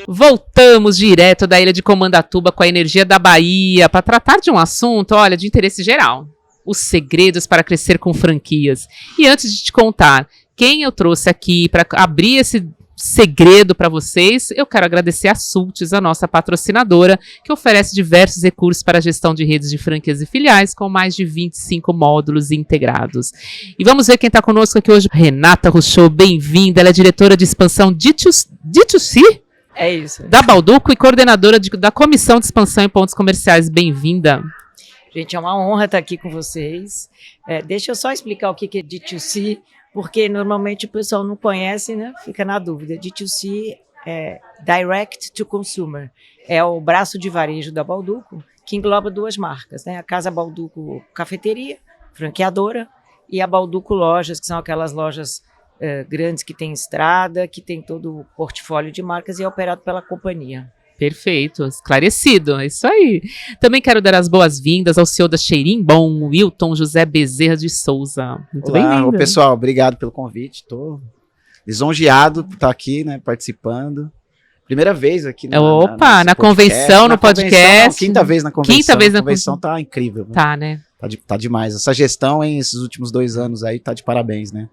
Voltamos direto da ilha de Comandatuba com a energia da Bahia para tratar de um assunto, olha, de interesse geral. Os segredos para crescer com franquias. E antes de te contar quem eu trouxe aqui para abrir esse segredo para vocês, eu quero agradecer a Sultis, a nossa patrocinadora, que oferece diversos recursos para a gestão de redes de franquias e filiais, com mais de 25 módulos integrados. E vamos ver quem está conosco aqui hoje. Renata Ruchot, bem-vinda. Ela é diretora de expansão D2C? É isso. Da Balduco e coordenadora da Comissão de Expansão em Pontos Comerciais. Bem-vinda. Gente, é uma honra estar aqui com vocês. Deixa eu só explicar o que é D2C, porque normalmente o pessoal não conhece, né? Fica na dúvida. D2C é Direct to Consumer. É o braço de varejo da Balduco, que engloba duas marcas, né? A Casa Balduco Cafeteria, franqueadora, e a Balduco Lojas, que são aquelas lojas grandes que tem estrada, que tem todo o portfólio de marcas e é operado pela companhia. Perfeito, esclarecido, é isso aí. Também quero dar as boas-vindas ao CEO da Cheirinho Bom, Wilton José Bezerra de Souza. Muito bem-vindo. Olá, pessoal, obrigado pelo convite. Estou lisonjeado por estar aqui, né, participando. Primeira vez aqui na convenção, no podcast. Quinta vez na convenção. Quinta vez na convenção tá incrível. Tá, né? Tá demais. Essa gestão, esses últimos 2 anos aí, tá de parabéns, né?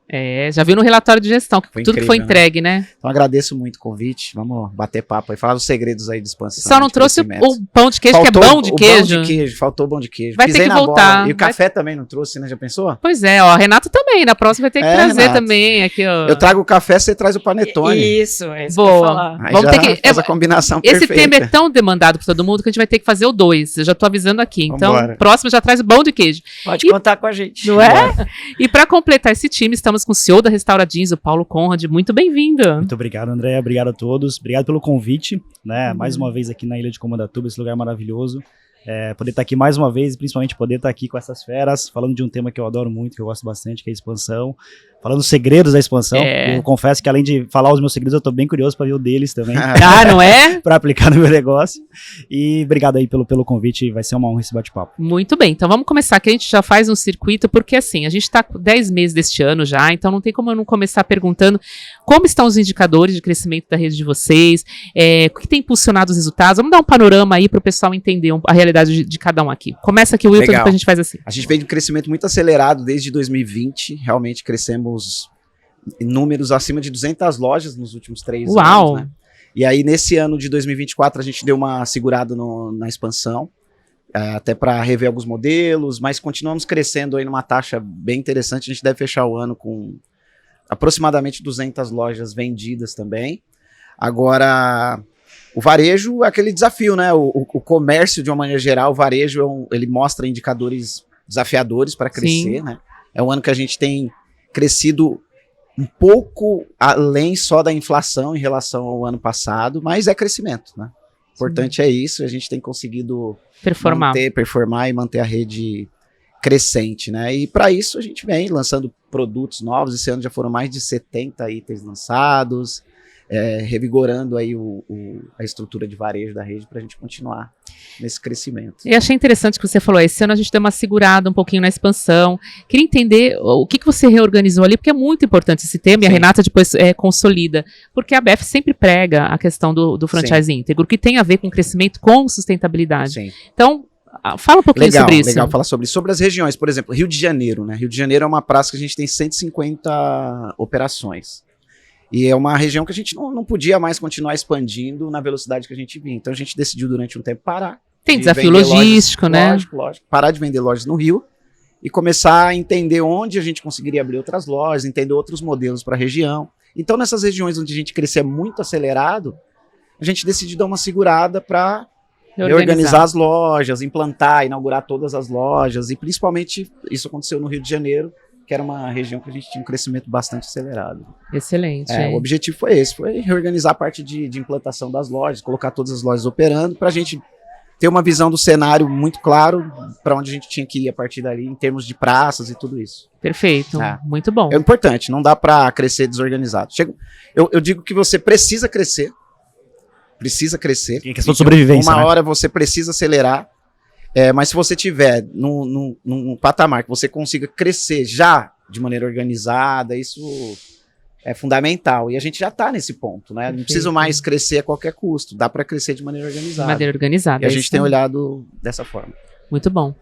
Já viu no relatório de gestão, que tudo incrível, que foi entregue, né? Então agradeço muito o convite. Vamos bater papo aí, falar dos segredos aí de expansão. Só não trouxe o pão de queijo, faltou, que é bom de queijo. Pão de queijo, faltou o pão de queijo. Vai ter que voltar. Bola. E o café também não trouxe, né? Já pensou? Pois é, ó. Renato também. Na próxima vai ter que trazer Renato também. Aqui, ó. Eu trago o café, você traz o panetone. Isso boa. Que eu ia falar. Aí vamos ter que fazer a combinação perfeita. Esse tema é tão demandado por todo mundo que a gente vai ter que fazer o 2. Eu já tô avisando aqui. Então, Vambora. Próximo já traz o pão de queijo. Pode contar com a gente. Não é? E para completar esse time, estamos com o CEO da Restauradinhos, o Paulo Conrad. Muito bem-vindo. Muito obrigado, André. Obrigado a todos. Obrigado pelo convite, né? Mais uma vez aqui na Ilha de Comandatuba, esse lugar maravilhoso. Poder estar aqui mais uma vez e principalmente poder estar aqui com essas feras, falando de um tema que eu adoro muito, que eu gosto bastante, que é a expansão. Falando dos segredos da expansão. Eu confesso que além de falar os meus segredos, eu tô bem curioso para ver o deles também. Não é? Para aplicar no meu negócio. E obrigado aí pelo convite, vai ser uma honra esse bate-papo. Muito bem, então vamos começar, que a gente já faz um circuito, porque assim, a gente tá com 10 meses deste ano já, então não tem como eu não começar perguntando como estão os indicadores de crescimento da rede de vocês, o que tem impulsionado os resultados. Vamos dar um panorama aí para o pessoal entender a realidade de cada um aqui. Começa aqui, Wilton, depois a gente faz assim. A gente veio de um crescimento muito acelerado desde 2020, realmente crescemos em números acima de 200 lojas nos últimos 3 anos, né? E aí nesse ano de 2024 a gente deu uma segurada na expansão, até para rever alguns modelos, mas continuamos crescendo aí numa taxa bem interessante. A gente deve fechar o ano com aproximadamente 200 lojas vendidas também. Agora, o varejo é aquele desafio, né? O comércio, de uma maneira geral, o varejo ele mostra indicadores desafiadores para crescer, Sim. né? É um ano que a gente tem crescido um pouco além só da inflação em relação ao ano passado, mas é crescimento, né? O importante é isso, a gente tem conseguido performar e manter a rede crescente, né? E para isso a gente vem lançando produtos novos. Esse ano já foram mais de 70 itens lançados, revigorando aí a estrutura de varejo da rede para a gente continuar nesse crescimento. E achei interessante que você falou, esse ano a gente deu uma segurada um pouquinho na expansão. Queria entender o que você reorganizou ali, porque é muito importante esse tema. Sim. E a Renata depois consolida, porque a BF sempre prega a questão do franchise íntegro, que tem a ver com crescimento com sustentabilidade. Sim. Então, fala um pouquinho sobre isso. Legal falar sobre isso. Sobre as regiões, por exemplo, Rio de Janeiro, né? Rio de Janeiro é uma praça que a gente tem 150 operações. E é uma região que a gente não podia mais continuar expandindo na velocidade que a gente vinha. Então a gente decidiu durante um tempo parar. Tem desafio logístico, né? Lógico. Parar de vender lojas no Rio e começar a entender onde a gente conseguiria abrir outras lojas, entender outros modelos para a região. Então nessas regiões onde a gente crescia muito acelerado, a gente decidiu dar uma segurada para reorganizar as lojas, implantar, inaugurar todas as lojas. E principalmente isso aconteceu no Rio de Janeiro, que era uma região que a gente tinha um crescimento bastante acelerado. Excelente. O objetivo foi esse, foi reorganizar a parte de implantação das lojas, colocar todas as lojas operando, para a gente ter uma visão do cenário muito claro, para onde a gente tinha que ir a partir dali, em termos de praças e tudo isso. Perfeito, muito bom. É importante, não dá para crescer desorganizado. Eu digo que você precisa crescer. É questão de sobrevivência, Uma hora você precisa acelerar. Mas se você tiver num patamar que você consiga crescer já de maneira organizada, isso é fundamental. E a gente já está nesse ponto, né? Não precisa mais crescer a qualquer custo. Dá para crescer de maneira organizada. De maneira organizada. E a gente tem olhado dessa forma. Muito bom.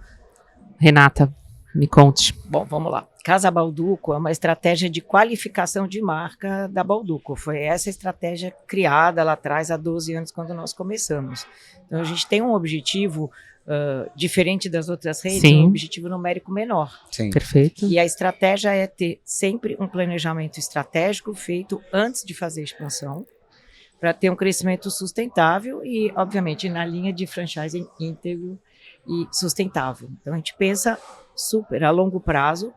Renata, me conte. Bom, vamos lá. Casa Balduco é uma estratégia de qualificação de marca da Balduco. Foi essa estratégia criada lá atrás, há 12 anos, quando nós começamos. Então, a gente tem um objetivo diferente das outras redes, Sim. um objetivo numérico menor. Sim. Perfeito. E a estratégia é ter sempre um planejamento estratégico feito antes de fazer a expansão, para ter um crescimento sustentável e, obviamente, na linha de franchising íntegro e sustentável. Então, a gente pensa super a longo prazo,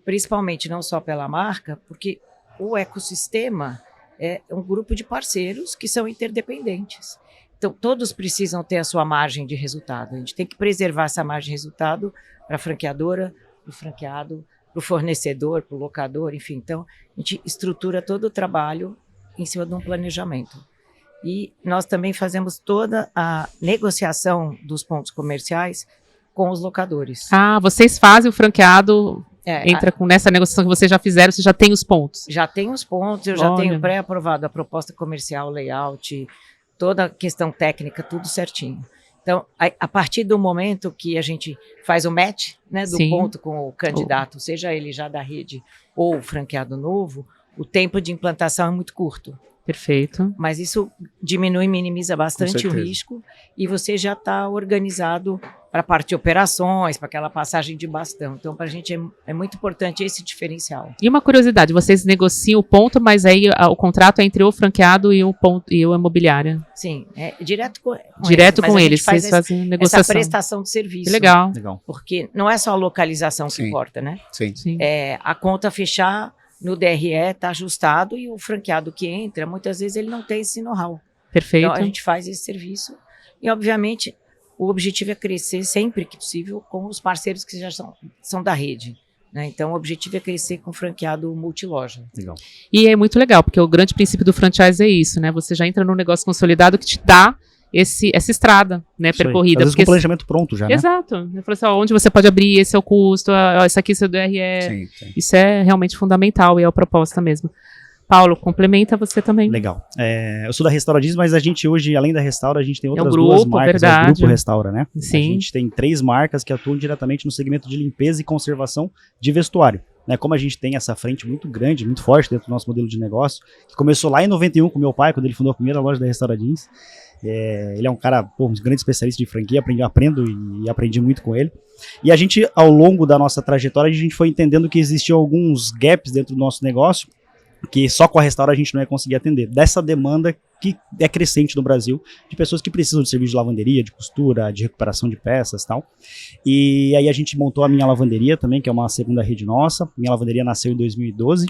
principalmente não só pela marca, porque o ecossistema é um grupo de parceiros que são interdependentes. Então, todos precisam ter a sua margem de resultado. A gente tem que preservar essa margem de resultado para a franqueadora, para o franqueado, para o fornecedor, para o locador, enfim. Então, a gente estrutura todo o trabalho em cima de um planejamento. E nós também fazemos toda a negociação dos pontos comerciais com os locadores. Ah, vocês fazem o franqueado, entra nessa negociação que vocês já fizeram, você já tem os pontos. Já tem os pontos, eu já tenho pré-aprovado a proposta comercial, layout, toda a questão técnica, tudo certinho. Então, a partir do momento que a gente faz o match, né, do ponto com o candidato, seja ele já da rede ou franqueado novo, o tempo de implantação é muito curto. Perfeito. Mas isso diminui, minimiza bastante o risco e você já está organizado para a parte de operações, para aquela passagem de bastão. Então, para a gente é muito importante esse diferencial. E uma curiosidade, vocês negociam o ponto, mas aí o contrato é entre o franqueado e o imobiliária? Sim, é direto com eles, vocês fazem a negociação. Essa prestação de serviço. Que legal. Porque não é só a localização que importa, né? Sim. É a conta fechar no DRE, está ajustado e o franqueado que entra, muitas vezes ele não tem esse know-how. Perfeito. Então, a gente faz esse serviço e, obviamente, o objetivo é crescer sempre que possível com os parceiros que já são da rede. Né? Então, o objetivo é crescer com franqueado multiloja. Legal. E é muito legal, porque o grande princípio do franchise é isso, né? Você já entra num negócio consolidado que te dá essa estrada, né, percorrida. Às vezes com o planejamento pronto já, né? Exato. Eu falei assim, onde você pode abrir, esse é o custo, esse aqui é o seu DRE. Sim. Isso é realmente fundamental e é a proposta mesmo. Paulo, complementa você também. Legal. Eu sou da Restauradis, mas a gente hoje, além da Restaura, a gente tem outras grupo, duas marcas. verdade. É o Grupo Restaura, né? Sim. A gente tem 3 marcas que atuam diretamente no segmento de limpeza e conservação de vestuário. Né, como a gente tem essa frente muito grande, muito forte dentro do nosso modelo de negócio, que começou lá em 91 com meu pai, quando ele fundou a primeira loja da Restauradins. Ele é um cara, um grande especialista de franquia, aprendo e aprendi muito com ele. E a gente, ao longo da nossa trajetória, a gente foi entendendo que existiam alguns gaps dentro do nosso negócio, que só com a Restaura a gente não ia conseguir atender. Dessa demanda que é crescente no Brasil, de pessoas que precisam de serviço de lavanderia, de costura, de recuperação de peças e tal. E aí a gente montou a Minha Lavanderia também, que é uma segunda rede nossa. Minha Lavanderia nasceu em 2012.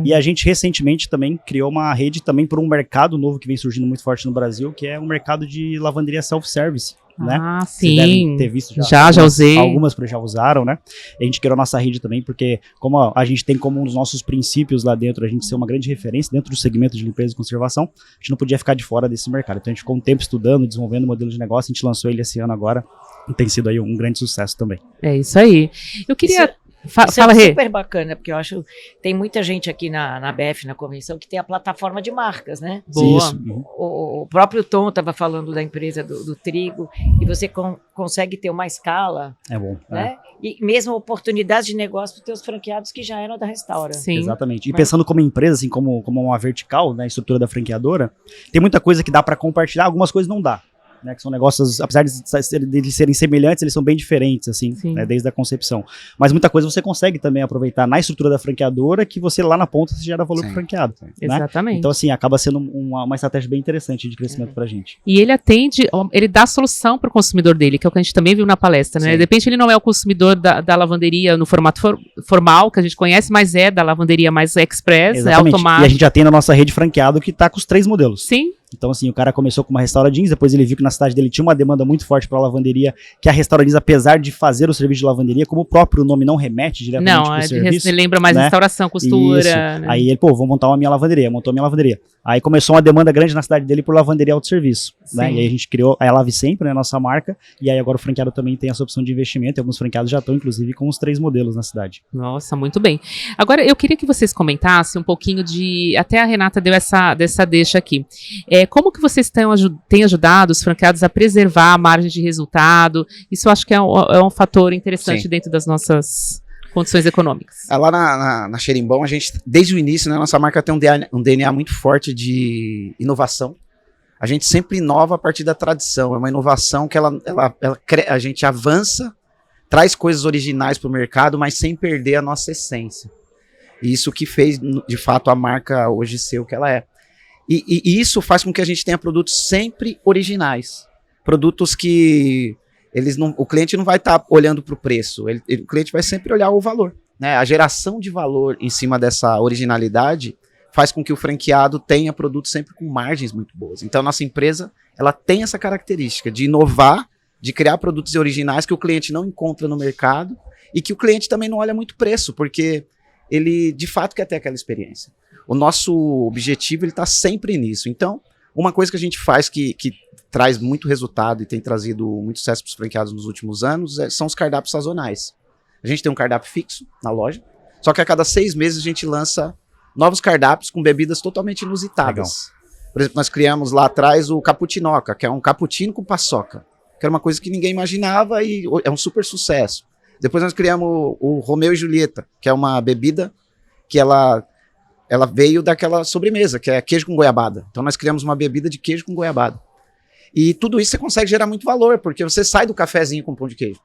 E a gente recentemente também criou uma rede também por um mercado novo que vem surgindo muito forte no Brasil, que é o mercado de lavanderia self-service. Né? Ah, Vocês sim. devem ter visto Já usei. Algumas já usaram, né? A gente criou a nossa rede também, porque como a gente tem como um dos nossos princípios lá dentro, a gente ser uma grande referência dentro do segmento de limpeza e conservação, a gente não podia ficar de fora desse mercado. Então a gente ficou um tempo estudando, desenvolvendo o modelo de negócio, a gente lançou ele esse ano agora, e tem sido aí um grande sucesso também. É isso aí. Eu queria... Isso Fala, é Rê. super bacana, porque eu acho tem muita gente aqui na BF, na convenção, que tem a plataforma de marcas, né? Boa. Isso. O próprio Tom estava falando da empresa do trigo, e você consegue ter uma escala, É bom. né? E mesmo oportunidades de negócio para os teus franqueados que já eram da Restaura. Sim. Exatamente. E pensando como empresa, assim, como uma vertical, né, estrutura da franqueadora, tem muita coisa que dá para compartilhar, algumas coisas não dá. Né, que são negócios, apesar de serem semelhantes, eles são bem diferentes, assim, né, desde a concepção. Mas muita coisa você consegue também aproveitar na estrutura da franqueadora, que você lá na ponta você gera valor pro franqueado. Né? Exatamente. Então, assim, acaba sendo uma estratégia bem interessante de crescimento pra gente. E ele ele dá solução para o consumidor dele, que é o que a gente também viu na palestra, né? De repente ele não é o consumidor da lavanderia no formato formal, que a gente conhece, mas é da lavanderia mais express, né, automática. E a gente já tem na nossa rede franqueado que tá com os 3 modelos. Sim. Então, assim, o cara começou com uma Restaura Jeans, depois ele viu que na cidade dele tinha uma demanda muito forte para lavanderia, que a Restaura Jeans, apesar de fazer o serviço de lavanderia, como o próprio nome não remete diretamente pro serviço. Não, lembra mais restauração, costura. Né? Aí ele, vou montar uma minha lavanderia, montou a minha lavanderia. Aí começou uma demanda grande na cidade dele por lavanderia autosserviço, né? E aí a gente criou a Lave Sempre, né, nossa marca, e aí agora o franqueado também tem essa opção de investimento, e alguns franqueados já estão, inclusive, com os 3 modelos na cidade. Nossa, muito bem. Agora, eu queria que vocês comentassem um pouquinho até a Renata deu dessa deixa aqui. Como que vocês têm ajudado os franqueados a preservar a margem de resultado? Isso eu acho que é um fator interessante dentro das nossas condições econômicas. Lá na Xerimbom, a gente, desde o início, né, nossa marca tem um DNA muito forte de inovação. A gente sempre inova a partir da tradição. É uma inovação que a gente avança, traz coisas originais para o mercado, mas sem perder a nossa essência. E isso que fez, de fato, a marca hoje ser o que ela é. E isso faz com que a gente tenha produtos sempre originais. Produtos que o cliente não vai estar olhando para o preço, o cliente vai sempre olhar o valor, né? A geração de valor em cima dessa originalidade faz com que o franqueado tenha produtos sempre com margens muito boas. Então, a nossa empresa, ela tem essa característica de inovar, de criar produtos originais que o cliente não encontra no mercado e que o cliente também não olha muito preço, porque ele, de fato, quer ter aquela experiência. O nosso objetivo, ele está sempre nisso. Então, uma coisa que a gente faz que traz muito resultado e tem trazido muito sucesso para os franqueados nos últimos anos são os cardápios sazonais. A gente tem um cardápio fixo na loja, só que a cada 6 meses a gente lança novos cardápios com bebidas totalmente inusitadas. Legal. Por exemplo, nós criamos lá atrás o Caputinoca, que é um cappuccino com paçoca, que era uma coisa que ninguém imaginava e é um super sucesso. Depois nós criamos o Romeu e Julieta, que é uma bebida que ela veio daquela sobremesa, que é queijo com goiabada. Então nós criamos uma bebida de queijo com goiabada. E tudo isso você consegue gerar muito valor, porque você sai do cafezinho com pão de queijo.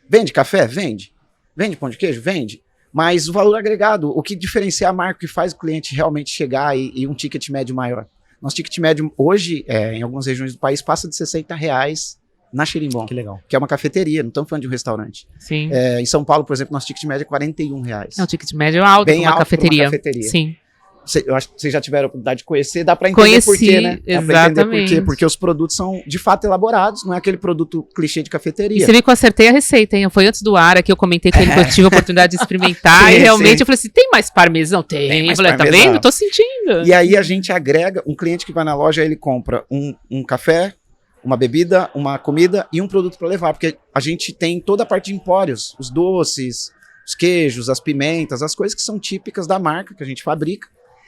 Vende café? Vende. Vende pão de queijo? Vende. Mas o valor agregado, o que diferencia a marca, que faz o cliente realmente chegar e um ticket médio maior. Nosso ticket médio hoje, em algumas regiões do país, passa de R$60 na Xerimbom. Que legal. Que é uma cafeteria, não estamos falando de um restaurante. Sim. Em São Paulo, por exemplo, nosso ticket médio é R$41. É um ticket médio alto para uma cafeteria. Sim. Eu acho que vocês já tiveram a oportunidade de conhecer, dá para entender por quê, né? Exatamente. Dá pra entender por quê, porque os produtos são, de fato, elaborados, não é aquele produto clichê de cafeteria. E você viu que eu acertei a receita, hein? Foi antes do ar, que eu comentei com ele que eu tive a oportunidade de experimentar, sim, e realmente eu falei assim, tem mais parmesão? Tem. Eu falei, tá vendo? Tô sentindo. E aí a gente agrega, um cliente que vai na loja, ele compra um café, uma bebida, uma comida e um produto para levar, porque a gente tem toda a parte de empórios, os doces, os queijos, as pimentas, as coisas que são típicas da marca que a gente fabrica.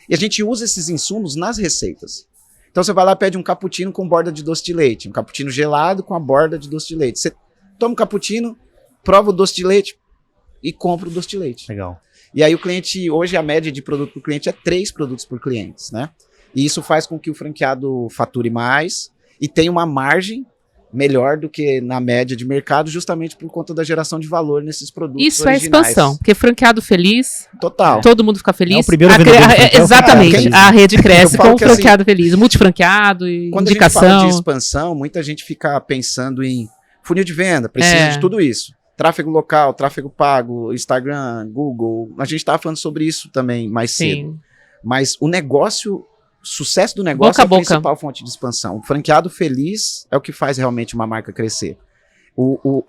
E a gente usa esses insumos nas receitas. Então você vai lá e pede um cappuccino com borda de doce de leite, um cappuccino gelado com a borda de doce de leite. Você toma o cappuccino, prova o doce de leite e compra o doce de leite. Legal. E aí o cliente, hoje a média de produto por cliente é 3 produtos por cliente, né? E isso faz com que o franqueado fature mais e tenha uma margem melhor do que na média de mercado, justamente por conta da geração de valor nesses produtos isso originais. É expansão, porque franqueado feliz, total. Todo mundo fica feliz. É o primeiro vendedor exatamente, a rede cresce com o franqueado assim, feliz, multifranqueado e quando indicação. Quando a gente fala de expansão, muita gente fica pensando em funil de venda, precisa de tudo isso. Tráfego local, tráfego pago, Instagram, Google. A gente estava falando sobre isso também mais cedo. Mas o sucesso do negócio é a principal fonte de expansão. O franqueado feliz é o que faz realmente uma marca crescer.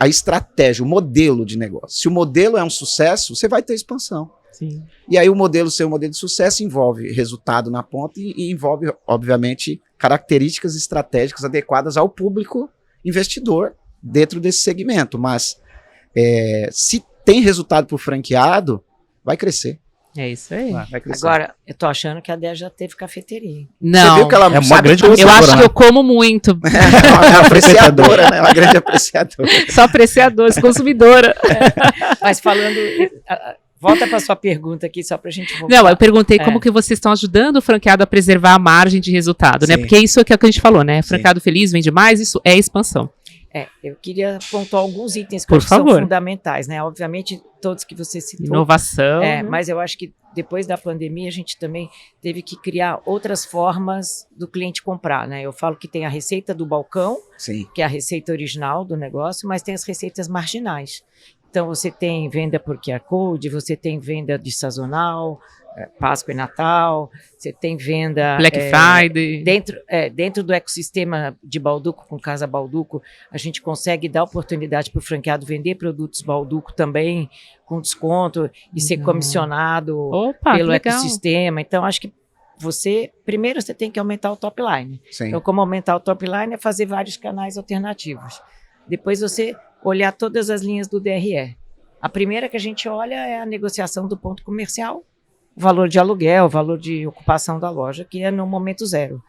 A estratégia, o modelo de negócio. Se o modelo é um sucesso, você vai ter expansão. Sim. E aí o modelo ser um modelo de sucesso envolve resultado na ponta e envolve, obviamente, características estratégicas adequadas ao público investidor dentro desse segmento. Mas se tem resultado para o franqueado, vai crescer. É isso aí. Vai crescer. Agora, eu tô achando que a Dé já teve cafeteria. Não. Você viu que ela é uma grande Eu acho que eu como muito. É uma apreciadora, né? Uma grande apreciadora. Só apreciadora, consumidora. Mas falando... Volta para sua pergunta aqui, só para a gente voltar. Não, eu perguntei como que vocês estão ajudando o franqueado a preservar a margem de resultado, né? Porque isso é o que a gente falou, né? Franqueado feliz vende mais, isso é expansão. Eu queria pontuar alguns itens que são fundamentais, né? Obviamente, todos que você citou. Inovação. Mas eu acho que depois da pandemia, a gente também teve que criar outras formas do cliente comprar, né? Eu falo que tem a receita do balcão, que é a receita original do negócio, mas tem as receitas marginais. Então, você tem venda por QR Code, você tem venda de sazonal, Páscoa e Natal, você tem venda... Black Friday. Dentro do ecossistema de Bauducco, com Casa Bauducco, a gente consegue dar oportunidade para o franqueado vender produtos Bauducco também, com desconto, e ser comissionado pelo ecossistema. Então, acho que primeiro você tem que aumentar o top line. Sim. Então, como aumentar o top line é fazer vários canais alternativos. Depois você olhar todas as linhas do DRE. A primeira que a gente olha é a negociação do ponto comercial, o valor de aluguel, o valor de ocupação da loja, que é no momento zero. O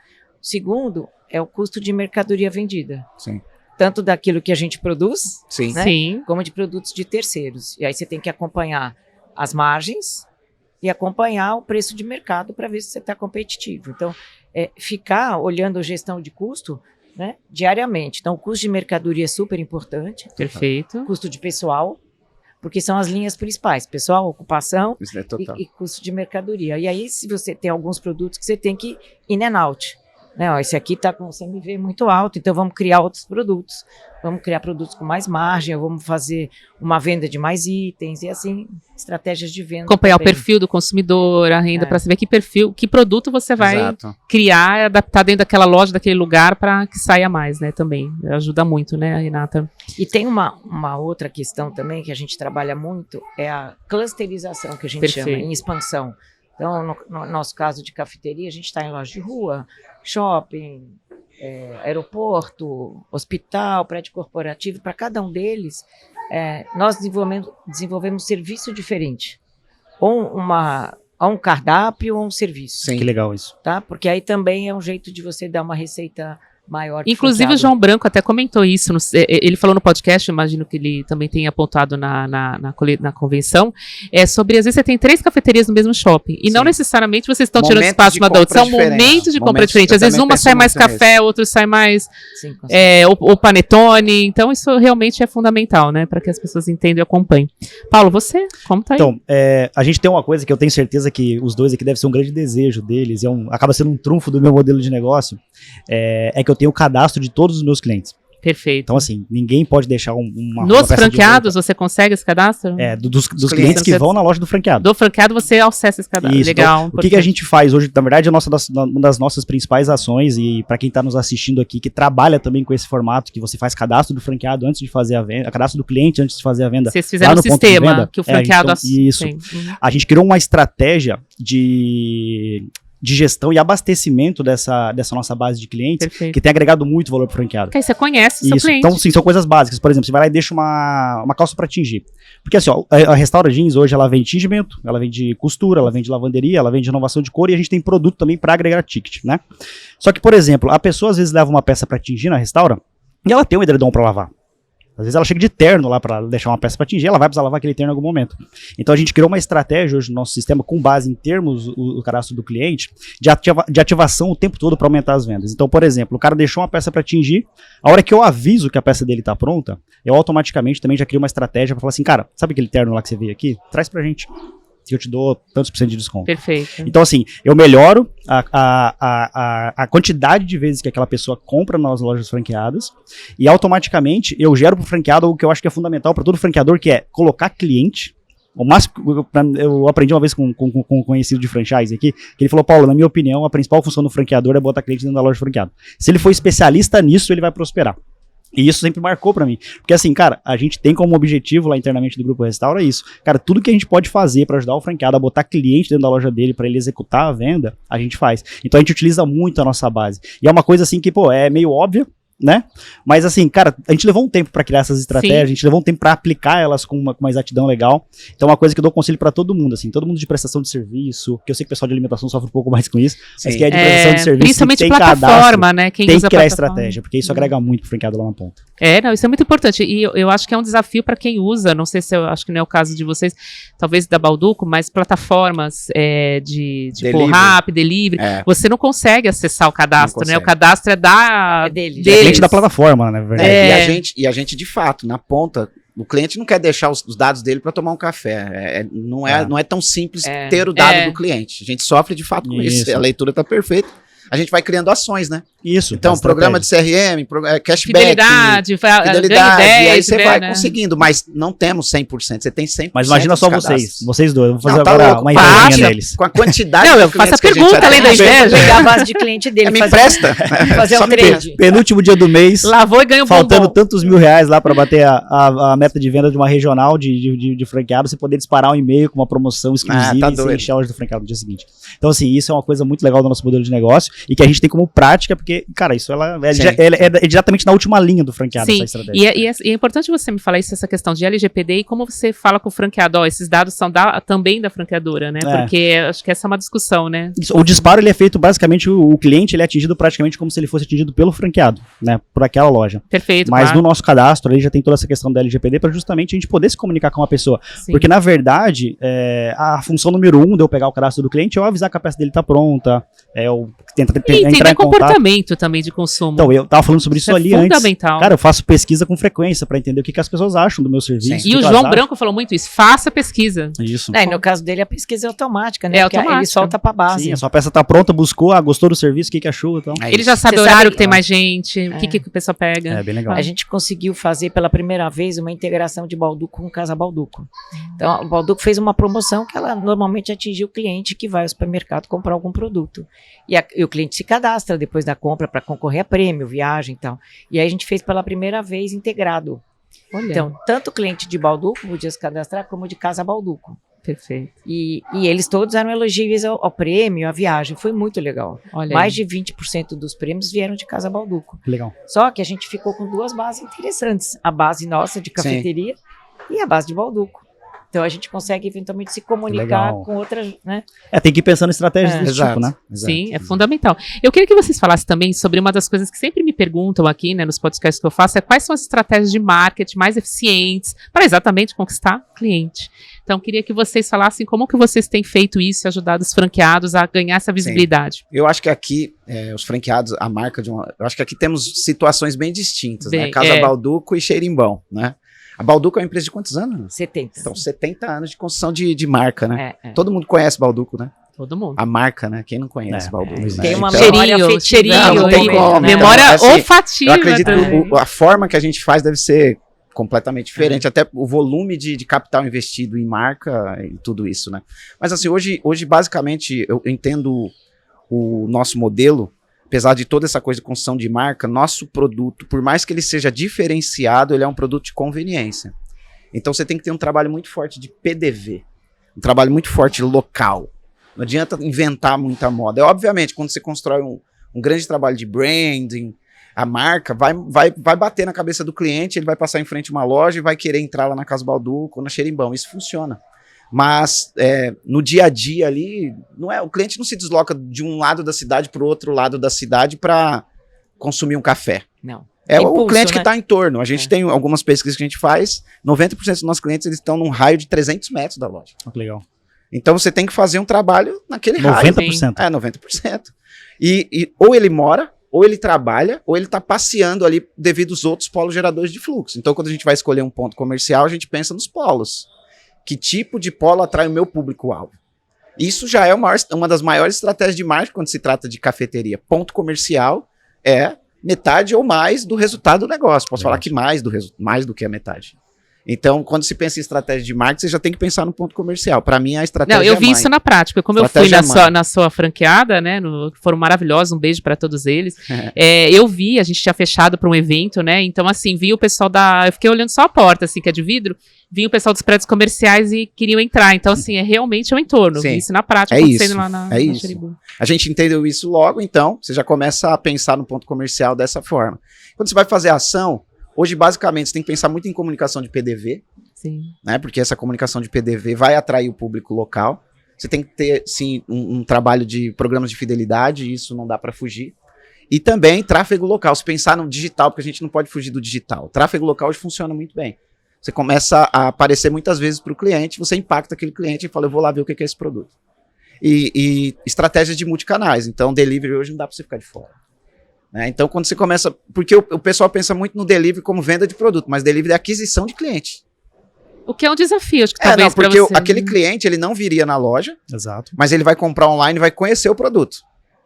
segundo é o custo de mercadoria vendida. Sim. Tanto daquilo que a gente produz, Sim. né, Sim. como de produtos de terceiros. E aí você tem que acompanhar as margens e acompanhar o preço de mercado para ver se você está competitivo. Então, ficar olhando a gestão de custo, né, diariamente. Então, o custo de mercadoria é super importante. Perfeito. Custo de pessoal, porque são as linhas principais, pessoal, ocupação Isso é total. e custo de mercadoria. E aí, se você tem alguns produtos que você tem que in and out, né? Ó, esse aqui está com CMV muito alto, então vamos criar outros produtos, vamos criar produtos com mais margem, vamos fazer uma venda de mais itens, e assim, estratégias de venda. Acompanhar também. o perfil do consumidor, a renda, para saber que produto você vai Exato. criar, adaptar dentro daquela loja, daquele lugar, para que saia mais, né, também. Ajuda muito, né, Renata? E tem uma outra questão também que a gente trabalha muito, é a clusterização, que a gente chama, em expansão. Então, no nosso caso de cafeteria, a gente está em loja de rua, shopping, aeroporto, hospital, prédio corporativo. Para cada um deles, nós desenvolvemos serviço diferente. Ou um cardápio ou um serviço. Sim. Que legal isso. Tá? Porque aí também é um jeito de você dar uma receita maior. Inclusive o João Branco até comentou isso, ele falou no podcast, imagino que ele também tenha apontado na convenção, sobre às vezes você tem 3 cafeterias no mesmo shopping, e não necessariamente vocês estão tirando espaço uma da outra, são momentos de compra diferentes, às vezes uma sai mais café, outra sai mais o panetone, então isso realmente é fundamental, né, para que as pessoas entendam e acompanhem. Paulo, você, como tá aí? Então, a gente tem uma coisa que eu tenho certeza que os dois aqui deve ser um grande desejo deles, acaba sendo um trunfo do meu modelo de negócio, é que eu tenho o cadastro de todos os meus clientes. Perfeito. Então, assim, ninguém pode deixar Nos franqueados, você consegue esse cadastro? Dos clientes que vão na loja do franqueado. Do franqueado, você acessa esse cadastro. Isso, legal. Então, o que a gente faz hoje, na verdade, uma das nossas principais ações, e para quem está nos assistindo aqui, que trabalha também com esse formato, que você faz cadastro do franqueado antes de fazer a venda, cadastro do cliente antes de fazer a venda. Vocês fizeram um sistema que o franqueado... Isso. A gente criou uma estratégia de gestão e abastecimento dessa nossa base de clientes, que tem agregado muito valor para o franqueado. Porque aí você conhece o seu cliente. Então, sim, são coisas básicas. Por exemplo, você vai lá e deixa uma calça para tingir. Porque assim, a Restaura Jeans hoje, ela vende tingimento, ela vende costura, ela vende lavanderia, ela vende inovação de cor, e a gente tem produto também para agregar ticket, né? Só que, por exemplo, a pessoa às vezes leva uma peça para tingir na Restaura e ela tem um edredom para lavar. Às vezes ela chega de terno lá para deixar uma peça para tingir, ela vai precisar lavar aquele terno em algum momento. Então a gente criou uma estratégia hoje no nosso sistema com base em termos o cadastro do cliente de ativação o tempo todo para aumentar as vendas. Então, por exemplo, o cara deixou uma peça para tingir, a hora que eu aviso que a peça dele está pronta, eu automaticamente também já crio uma estratégia para falar assim, cara, sabe aquele terno lá que você veio aqui? Traz pra gente, que eu te dou tantos % de desconto. Perfeito. Então, assim, eu melhoro a quantidade de vezes que aquela pessoa compra nas lojas franqueadas e automaticamente eu gero pro franqueado algo que eu acho que é fundamental para todo franqueador, que é colocar cliente. Eu aprendi uma vez com um conhecido de franchise aqui, que ele falou, Paulo, na minha opinião, a principal função do franqueador é botar cliente dentro da loja franqueada. Se ele for especialista nisso, ele vai prosperar. E isso sempre marcou pra mim. Porque assim, cara, a gente tem como objetivo lá internamente do Grupo Restaura isso. Cara, tudo que a gente pode fazer pra ajudar o franqueado a botar cliente dentro da loja dele pra ele executar a venda, a gente faz. Então a gente utiliza muito a nossa base. E é uma coisa assim que, é meio óbvia, né? Mas assim, cara, a gente levou um tempo pra criar essas estratégias, a gente levou um tempo pra aplicar elas com uma exatidão legal. Então é uma coisa que eu dou conselho pra todo mundo, assim, todo mundo de prestação de serviço, que eu sei que o pessoal de alimentação sofre um pouco mais com isso, mas que é de prestação de serviço, principalmente tem plataforma, cadastro, né? Quem tem usa que criar estratégia, porque isso agrega muito pro franqueado lá na ponta. Não, isso é muito importante, e eu acho que é um desafio para quem usa, não sei se eu acho que não é o caso de vocês, talvez da Bauducco, mas plataformas de tipo Rappi, Delivery, você não consegue acessar o cadastro, né? O cadastro é deles. É cliente da plataforma, né? E a gente, de fato, na ponta, o cliente não quer deixar os dados dele para tomar um café. Não é tão simples ter o dado do cliente. A gente sofre de fato com isso. A leitura está perfeita. A gente vai criando ações, né? Isso. Então, programa de CRM, cashback, fidelidade, fidelidade, e aí você vai né? conseguindo, mas não temos 100%, você tem 100%. Mas imagina só vocês dois, eu vou fazer Não, tá agora louco, uma invejinha deles. Com a quantidade Não, de eu faço a clientes que gente pergunta já além da tem. inveja. Pegar a base de cliente dele, Me empresta. fazer Só um me trade. Penúltimo dia do mês, Lavou e ganha um faltando bombom. tantos R$1.000 lá para bater a meta de venda de uma regional de franqueado, você poder disparar um e-mail com uma promoção exclusiva tá e você doido. encher a loja do franqueado no dia seguinte. Então, assim, isso é uma coisa muito legal do nosso modelo de negócio e que a gente tem como prática, porque, cara, isso é diretamente na última linha do franqueado, Sim, essa estratégia. e é importante você me falar isso, essa questão de LGPD e como você fala com o franqueado. Ó, esses dados são também da franqueadora, né? É. Porque acho que essa é uma discussão, né? O disparo ele é feito basicamente, o cliente ele é atingido praticamente como se ele fosse atingido pelo franqueado, né? Por aquela loja. Perfeito. Mas claro. no nosso cadastro ali já tem toda essa questão da LGPD para justamente a gente poder se comunicar com uma pessoa. Sim. Porque, na verdade, a função número 1 de eu pegar o cadastro do cliente é eu avisar que a peça dele tá pronta, eu tentar E entrar entender em contato. comportamento também de consumo. Então, eu tava falando sobre isso é ali antes. fundamental. Cara, eu faço pesquisa com frequência para entender o que as pessoas acham do meu serviço. Sim. o que E o elas João acham. Branco falou muito isso, faça pesquisa. Isso. E no caso dele, a pesquisa é automática, né? É Porque automática. ele solta pra base. Sim, a sua peça tá pronta, buscou, gostou do serviço, o que achou, então. É Ele isso. já sabe Você o horário sabe- que tem mais gente, o que a pessoa pega. É bem legal. A gente conseguiu fazer pela primeira vez uma integração de Balduco com Casa Balduco. Então, o Balduco fez uma promoção que ela normalmente atingiu o cliente que vai ao supermercado comprar algum produto. E o cliente se cadastra depois da compra para concorrer a prêmio, viagem e tal. E aí a gente fez pela primeira vez integrado. Olha, Então, tanto o cliente de Balduco podia se cadastrar, como o de Casa Balduco. perfeito. E eles todos eram elegíveis ao prêmio, à viagem. Foi muito legal. Olha Mais aí. de 20% dos prêmios vieram de Casa Balduco. Que legal. Só que a gente ficou com duas bases interessantes. A base nossa de cafeteria e a base de Balduco. Então a gente consegue eventualmente se comunicar Legal. com outras, né? Tem que ir pensando em estratégias desse Exato, tipo, né? exato. Sim, é fundamental. Eu queria que vocês falassem também sobre uma das coisas que sempre me perguntam aqui, né, nos podcasts que eu faço, é quais são as estratégias de marketing mais eficientes para exatamente conquistar cliente. Então, queria que vocês falassem como que vocês têm feito isso e ajudado os franqueados a ganhar essa visibilidade. Eu acho que aqui, os franqueados, a marca de uma... Eu acho que aqui temos situações bem distintas, né? Bem, Casa Balduco e Xerimbão, né? A Balduco é uma empresa de quantos anos? 70. Então, 70 anos de construção de marca, né? É. Todo mundo conhece Balduco, né? Todo mundo. A marca, né? Quem não conhece Balduco? Né? Tem uma Então, memória Cheirinho, afetiva. cheirinho, não tem e como, né? memória Então, assim, olfativa. eu acredito também. que a forma que a gente faz deve ser completamente diferente, até o volume de capital investido em marca e tudo isso, né? Mas assim, hoje basicamente, eu entendo o nosso modelo, apesar de toda essa coisa de construção de marca, nosso produto, por mais que ele seja diferenciado, ele é um produto de conveniência. Então você tem que ter um trabalho muito forte de PDV, um trabalho muito forte local. Não adianta inventar muita moda. Obviamente, quando você constrói um grande trabalho de branding, a marca vai bater na cabeça do cliente, ele vai passar em frente a uma loja e vai querer entrar lá na Casa Balduco ou na Xerimbão. Isso funciona. Mas no dia a dia ali, o cliente não se desloca de um lado da cidade para o outro lado da cidade para consumir um café. Não. É o Impulso, cliente que né? está em torno. A gente tem algumas pesquisas que a gente faz, 90% dos nossos clientes eles estão num raio de 300 metros da loja. Que legal. Então você tem que fazer um trabalho naquele raio. 90%. 90%. E ou ele mora, ou ele trabalha, ou ele está passeando ali devido aos outros polos geradores de fluxo. Então quando a gente vai escolher um ponto comercial, a gente pensa nos polos. Que tipo de polo atrai o meu público-alvo? Isso já é uma das maiores estratégias de marketing quando se trata de cafeteria. Ponto comercial é metade ou mais do resultado do negócio. Posso falar que mais do que a metade. Então, quando se pensa em estratégia de marketing, você já tem que pensar no ponto comercial. Para mim, a estratégia Não, eu vi isso na prática. Como eu fui na sua franqueada, né? Foram maravilhosos, um beijo para todos eles. Eu vi, a gente tinha fechado para um evento, né? Então, assim, vi o pessoal eu fiquei olhando só a porta, assim, que é de vidro. Vi o pessoal dos prédios comerciais e queriam entrar. Então, assim, realmente o entorno. Sim. Vi isso na prática, acontecendo lá na Xerimbão. A gente entendeu isso logo, então, você já começa a pensar no ponto comercial dessa forma. Quando você vai fazer a ação, hoje, basicamente, você tem que pensar muito em comunicação de PDV, Sim. Né? Porque essa comunicação de PDV vai atrair o público local. Você tem que ter, sim, um trabalho de programas de fidelidade, isso não dá para fugir. E também tráfego local. Se pensar no digital, porque a gente não pode fugir do digital. O tráfego local hoje funciona muito bem. Você começa a aparecer muitas vezes para o cliente, você impacta aquele cliente e fala, eu vou lá ver o que é esse produto. E estratégias de multicanais. Então, delivery hoje não dá para você ficar de fora. Então, quando você começa... Porque o pessoal pensa muito no delivery como venda de produto, mas delivery é aquisição de cliente. O que é um desafio, acho que talvez porque pra você. aquele cliente, ele não viria na loja, Exato. mas ele vai comprar online e vai conhecer o produto.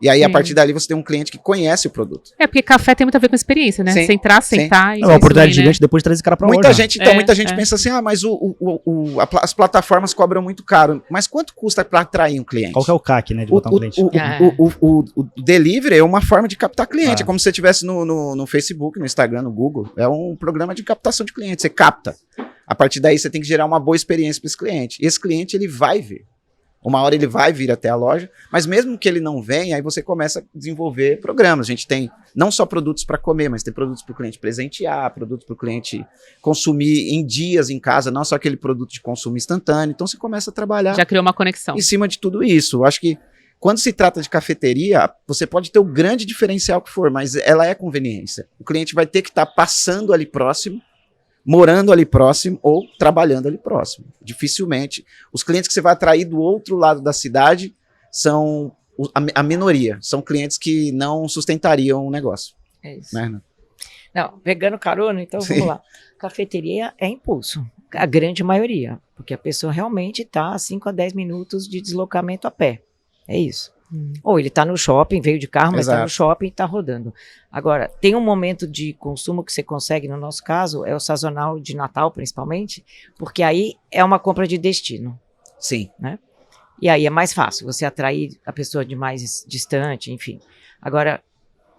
E aí, a partir dali, você tem um cliente que conhece o produto. Porque café tem muito a ver com experiência, né? Sim, você entrar, sentar e... É uma oportunidade gigante depois de trazer esse cara pra muita loja. gente, então, muita gente pensa assim, mas as plataformas cobram muito caro. Mas quanto custa para atrair um cliente? Qual que é o CAC, né, de botar um cliente? O delivery é uma forma de captar cliente. Ah. É como se você estivesse no Facebook, no Instagram, no Google. É um programa de captação de cliente. Você capta. A partir daí, você tem que gerar uma boa experiência para esse cliente. E esse cliente, ele vai vir. Uma hora ele vai vir até a loja, mas mesmo que ele não venha, aí você começa a desenvolver programas. A gente tem não só produtos para comer, mas tem produtos para o cliente presentear, produtos para o cliente consumir em dias em casa, não só aquele produto de consumo instantâneo. Então você começa a trabalhar. Já criou uma conexão. Em cima de tudo isso. Eu acho que quando se trata de cafeteria, você pode ter o grande diferencial que for, mas ela é conveniência. O cliente vai ter que estar passando ali próximo, morando ali próximo ou trabalhando ali próximo. Dificilmente. Os clientes que você vai atrair do outro lado da cidade são a minoria. São clientes que não sustentariam o negócio. É isso. Né? Não, pegando carona, então vamos lá. Cafeteria é impulso. A grande maioria. Porque a pessoa realmente está a 5 a 10 minutos de deslocamento a pé. É isso. Ou ele está no shopping, veio de carro, mas está no shopping e está rodando. Agora, tem um momento de consumo que você consegue, no nosso caso, é o sazonal de Natal, principalmente, porque aí é uma compra de destino. Sim. Né? E aí é mais fácil você atrair a pessoa de mais distante, enfim. Agora,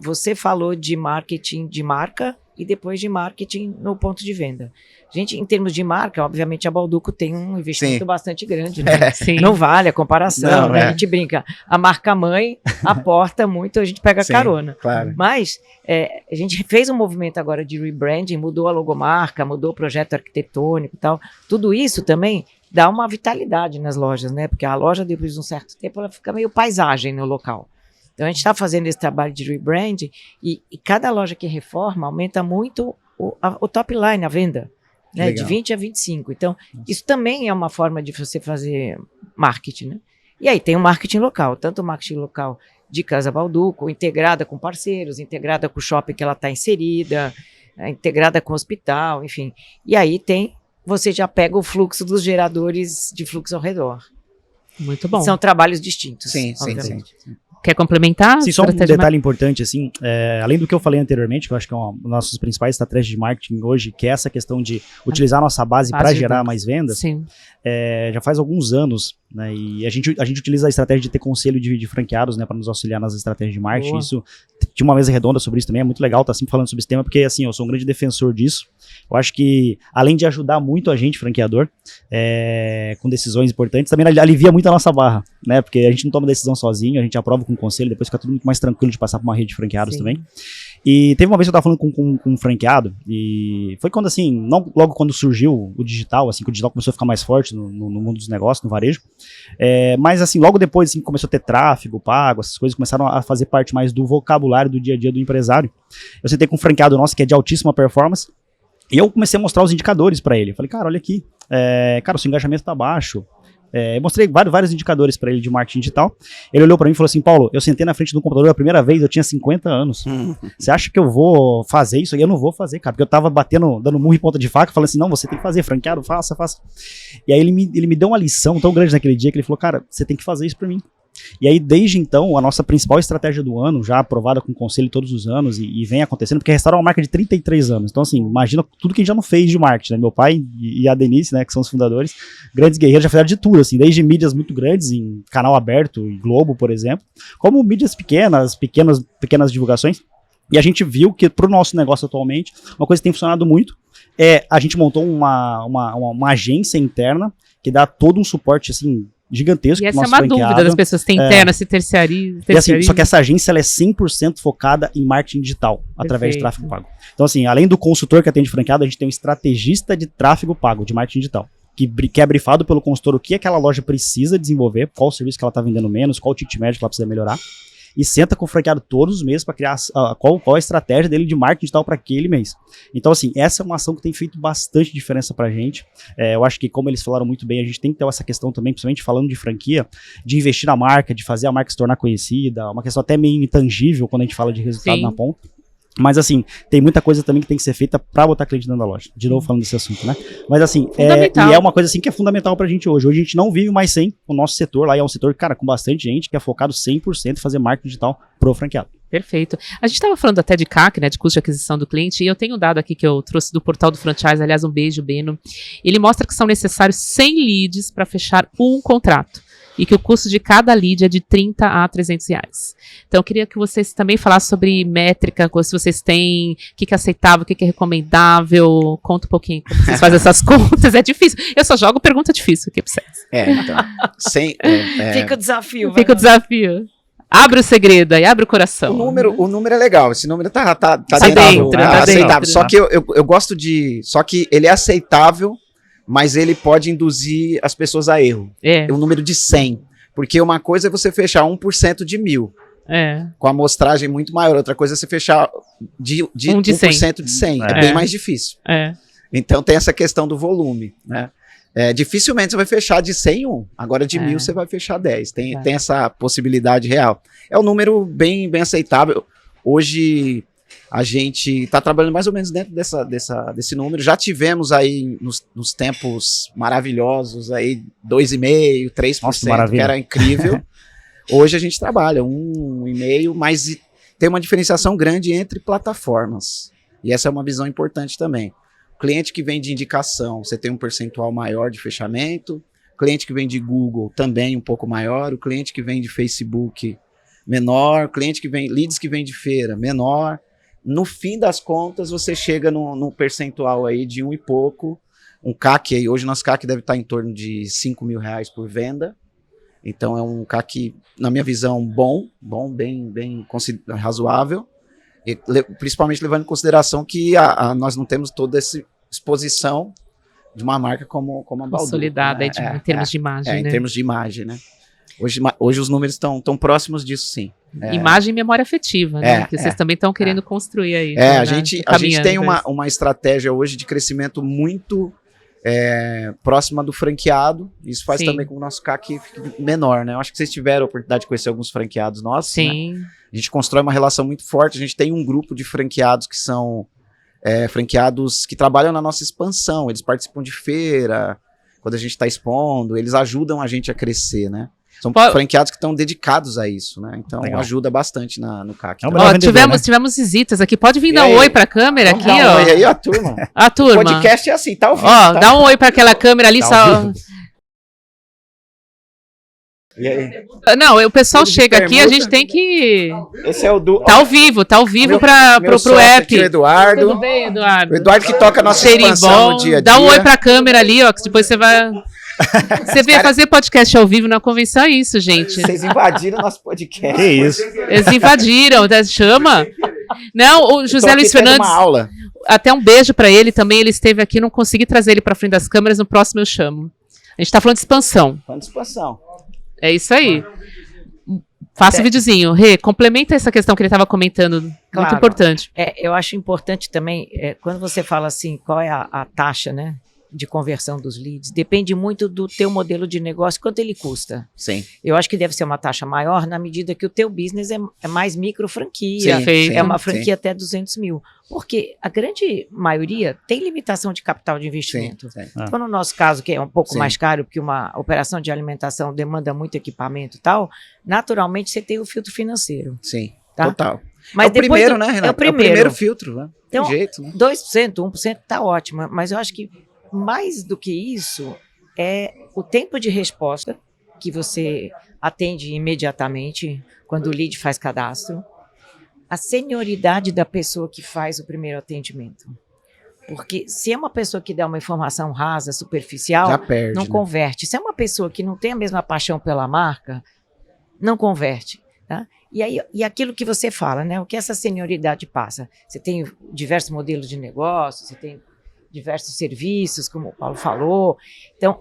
você falou de marketing de marca e depois de marketing no ponto de venda. Gente, em termos de marca, obviamente a Bauducco tem um investimento bastante grande, né? Não vale a comparação, né? A gente brinca. A marca mãe aporta muito, a gente pega carona. Claro. Mas a gente fez um movimento agora de rebranding, mudou a logomarca, mudou o projeto arquitetônico e tal. Tudo isso também dá uma vitalidade nas lojas, né? Porque a loja, depois de um certo tempo, ela fica meio paisagem no local. Então, a gente está fazendo esse trabalho de rebranding e cada loja que reforma aumenta muito o top line, a venda, né? De 20 a 25. Então, isso também é uma forma de você fazer marketing, né? E aí tem o marketing local, tanto o marketing local de Casa Bauducco, integrada com parceiros, integrada com o shopping que ela está inserida, integrada com o hospital, enfim. E aí você já pega o fluxo dos geradores de fluxo ao redor. Muito bom. São trabalhos distintos, Sim. Quer complementar? Sim, só um detalhe importante, assim, além do que eu falei anteriormente, que eu acho que é uma das nossas principais estratégias de marketing hoje, que é essa questão de utilizar a nossa base para gerar mais vendas, já faz alguns anos, né, e a gente utiliza a estratégia de ter conselho de franqueados, né, para nos auxiliar nas estratégias de marketing. Isso, tinha uma mesa redonda sobre isso também, é muito legal estar sempre falando sobre esse tema, porque, assim, eu sou um grande defensor disso. Eu acho que, além de ajudar muito a gente, franqueador, com decisões importantes, também alivia muito a nossa barra, né? Porque a gente não toma decisão sozinho, a gente aprova com o conselho, depois fica tudo muito mais tranquilo de passar por uma rede de franqueados também. E teve uma vez que eu estava falando com um franqueado, e foi quando, assim, logo quando surgiu o digital, assim, que o digital começou a ficar mais forte no mundo dos negócios, no varejo, mas, assim, logo depois, assim, começou a ter tráfego pago, essas coisas começaram a fazer parte mais do vocabulário do dia a dia do empresário. Eu sentei com um franqueado nosso que é de altíssima performance, e eu comecei a mostrar os indicadores para ele. Eu falei, cara, olha aqui, cara, o seu engajamento tá baixo. Eu mostrei vários indicadores para ele de marketing digital. Ele olhou para mim e falou assim, Paulo, eu sentei na frente do computador a primeira vez, eu tinha 50 anos. Você acha que eu vou fazer isso? E eu não vou fazer, cara, porque eu tava dando murro em ponta de faca, falando assim, não, você tem que fazer, franqueado, faça. E aí ele me deu uma lição tão grande naquele dia que ele falou, cara, você tem que fazer isso para mim. E aí, desde então, a nossa principal estratégia do ano, já aprovada com o conselho todos os anos, e vem acontecendo, porque a Restaura é uma marca de 33 anos. Então, assim, imagina tudo que a gente já não fez de marketing, né? Meu pai e a Denise, né, que são os fundadores, grandes guerreiros, já fizeram de tudo, assim, desde mídias muito grandes, em canal aberto, em Globo, por exemplo, como mídias pequenas divulgações. E a gente viu que, pro nosso negócio atualmente, uma coisa que tem funcionado muito a gente montou uma agência interna que dá todo um suporte, assim, gigantesco. E essa é uma dúvida das pessoas, tem interna, se terciariza. E assim, só que essa agência ela é 100% focada em marketing digital, através de tráfego pago. Então, assim, além do consultor que atende franqueado, a gente tem um estrategista de tráfego pago, de marketing digital, que é brifado pelo consultor o que aquela loja precisa desenvolver, qual o serviço que ela está vendendo menos, qual o ticket médio que ela precisa melhorar, e senta com o franqueado todos os meses para criar qual a estratégia dele de marketing digital para aquele mês. Então, assim, essa é uma ação que tem feito bastante diferença para a gente. Eu acho que, como eles falaram muito bem, a gente tem que ter essa questão também, principalmente falando de franquia, de investir na marca, de fazer a marca se tornar conhecida, uma questão até meio intangível quando a gente fala de resultado na ponta. Mas assim, tem muita coisa também que tem que ser feita pra botar cliente dentro da loja. De novo falando desse assunto, né? Mas assim, e é uma coisa assim que é fundamental pra gente hoje. Hoje a gente não vive mais sem o nosso setor lá, e é um setor, cara, com bastante gente que é focado 100% em fazer marketing digital pro franqueado. Perfeito. A gente estava falando até de CAC, né, de custo de aquisição do cliente, e eu tenho um dado aqui que eu trouxe do portal do franchise, aliás, um beijo, Beno. Ele mostra que são necessários 100 leads para fechar um contrato, e que o custo de cada lead é de 30 a 300 reais. Então, eu queria que vocês também falassem sobre métrica, se vocês têm, o que é aceitável, o que é recomendável. Conta um pouquinho como vocês fazem essas contas. É difícil. Eu só jogo pergunta difícil aqui para vocês. Então. Fica o desafio. Fica o desafio. Abre o segredo aí, abre o coração. O número é legal, esse número tá dentro, tá aceitável. dentro. Só que eu gosto de... Só que ele é aceitável, mas ele pode induzir as pessoas a erro. É um número de 100. Porque uma coisa é você fechar 1% de 1.000. Com a amostragem muito maior. Outra coisa é você fechar de 1% de 100. É bem mais difícil. Então tem essa questão do volume, né? Dificilmente você vai fechar de 100 1. Agora de 1.000 você vai fechar 10. Tem essa possibilidade real. É um número bem aceitável. Hoje a gente está trabalhando mais ou menos dentro desse número. Já tivemos aí nos tempos maravilhosos aí 2,5%, 3%, nossa, que era incrível. Hoje a gente trabalha 1,5%, mas tem uma diferenciação grande entre plataformas. E essa é uma visão importante também. Cliente que vem de indicação, você tem um percentual maior de fechamento. Cliente que vem de Google, também um pouco maior. O cliente que vem de Facebook, menor. Cliente que vem, leads que vem de feira, menor. No fim das contas, você chega no percentual aí de 1 e pouco. Um CAC aí, hoje nosso CAC deve estar em torno de R$5.000 por venda. Então é um CAC, na minha visão, bom, bem razoável. E, principalmente levando em consideração que nós não temos toda essa exposição de uma marca como a Balduco. Consolidada, né? Em termos de imagem, né? Em termos de imagem, né? Hoje os números estão próximos disso, sim. Imagem e memória afetiva, né? Que vocês também estão querendo construir aí. A gente tem uma estratégia hoje de crescimento muito próxima do franqueado. Isso faz também com que o nosso CAC fique menor, né? Eu acho que vocês tiveram a oportunidade de conhecer alguns franqueados nossos, sim, né? A gente constrói uma relação muito forte. A gente tem um grupo de franqueados que são franqueados que trabalham na nossa expansão. Eles participam de feira, quando a gente está expondo, eles ajudam a gente a crescer, né? São franqueados que estão dedicados a isso, né? Então ajuda bastante no CAC. Tivemos visitas aqui. Pode vir dar um oi pra câmera aqui, ó. Oi aí, a turma. A turma. O podcast é assim, tá ao vivo. Ó, dá um oi pra aquela câmera ali, só. E aí? Não, o pessoal chega aqui, a gente tem que... Esse é o do... Tá ao vivo pro app. Aqui, o Eduardo. Tudo bem, Eduardo? O Eduardo que toca a nossa expansão no dia a dia. Dá um oi pra câmera ali, ó, que depois você vai... Você veio fazer podcast ao vivo na convenção, é isso, gente. Vocês invadiram o nosso podcast. Que isso? Eles invadiram, chama. Não, o José Luiz Fernandes... Uma aula. Até um beijo pra ele também, ele esteve aqui, não consegui trazer ele pra frente das câmeras, no próximo eu chamo. A gente tá falando de expansão. Falando de expansão. É isso aí. Faça o videozinho. Rê, complementa essa questão que ele estava comentando. Claro. Muito importante. Eu acho importante também, quando você fala assim, qual é a taxa, né, de conversão dos leads, depende muito do teu modelo de negócio, quanto ele custa. Sim. Eu acho que deve ser uma taxa maior na medida que o teu business é mais micro franquia. Sim, é uma franquia até 200 mil. Porque a grande maioria tem limitação de capital de investimento. Sim. Então, no nosso caso, que é um pouco mais caro, porque uma operação de alimentação demanda muito equipamento e tal, naturalmente você tem o filtro financeiro. Sim, tá? Total. Mas o primeiro, né, Renato? É o primeiro filtro, né? Então, tem jeito, né? 2%, 1% tá ótimo, mas eu acho que mais do que isso é o tempo de resposta que você atende imediatamente quando o lead faz cadastro, a senioridade da pessoa que faz o primeiro atendimento. Porque se é uma pessoa que dá uma informação rasa, superficial, já perde, não né? converte. Se é uma pessoa que não tem a mesma paixão pela marca, não converte. Tá? E aquilo que você fala, né? O que essa senioridade passa? Você tem diversos modelos de negócio, você tem diversos serviços, como o Paulo falou. Então,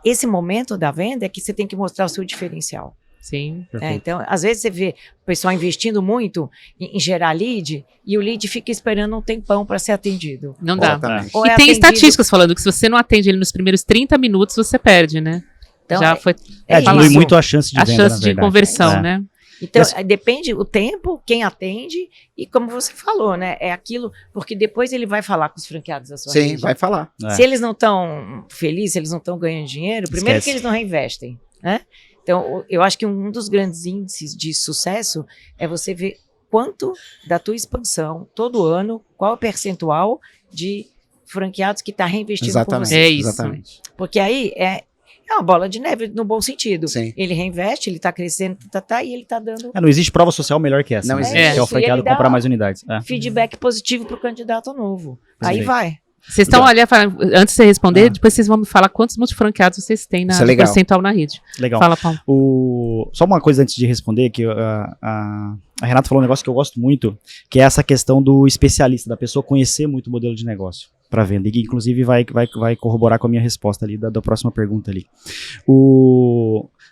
esse momento da venda é que você tem que mostrar o seu diferencial. Sim. Então, às vezes você vê o pessoal investindo muito em gerar lead e o lead fica esperando um tempão para ser atendido. Não dá. E tem estatísticas falando que se você não atende ele nos primeiros 30 minutos, você perde, né? Então, já foi. Diminui muito a chance de venda, a chance de conversão, né? Então, depende o tempo, quem atende e como você falou, né? É aquilo, porque depois ele vai falar com os franqueados da sua rede. Sim, vai falar. Se eles não estão felizes, se eles não estão ganhando dinheiro, primeiro que eles não reinvestem, né? Então, eu acho que um dos grandes índices de sucesso é você ver quanto da tua expansão, todo ano, qual é o percentual de franqueados que está reinvestindo com você. É isso. Exatamente. Porque aí é uma bola de neve no bom sentido. Sim. Ele reinveste, ele está crescendo, e ele está dando Não existe prova social melhor que essa. Não né? existe. Que é o franqueado Ele dá comprar mais unidades. feedback positivo para o candidato novo. Aí Perfeito. vai. Vocês estão, olha, antes de você responder, depois vocês vão me falar quantos multifranqueados vocês têm Isso é legal. percentual na rede. Legal. Fala, Paulo. Só uma coisa antes de responder, que a Renata falou um negócio que eu gosto muito, que é essa questão do especialista, da pessoa conhecer muito o modelo de negócio para venda, e que inclusive vai corroborar com a minha resposta ali, da próxima pergunta ali.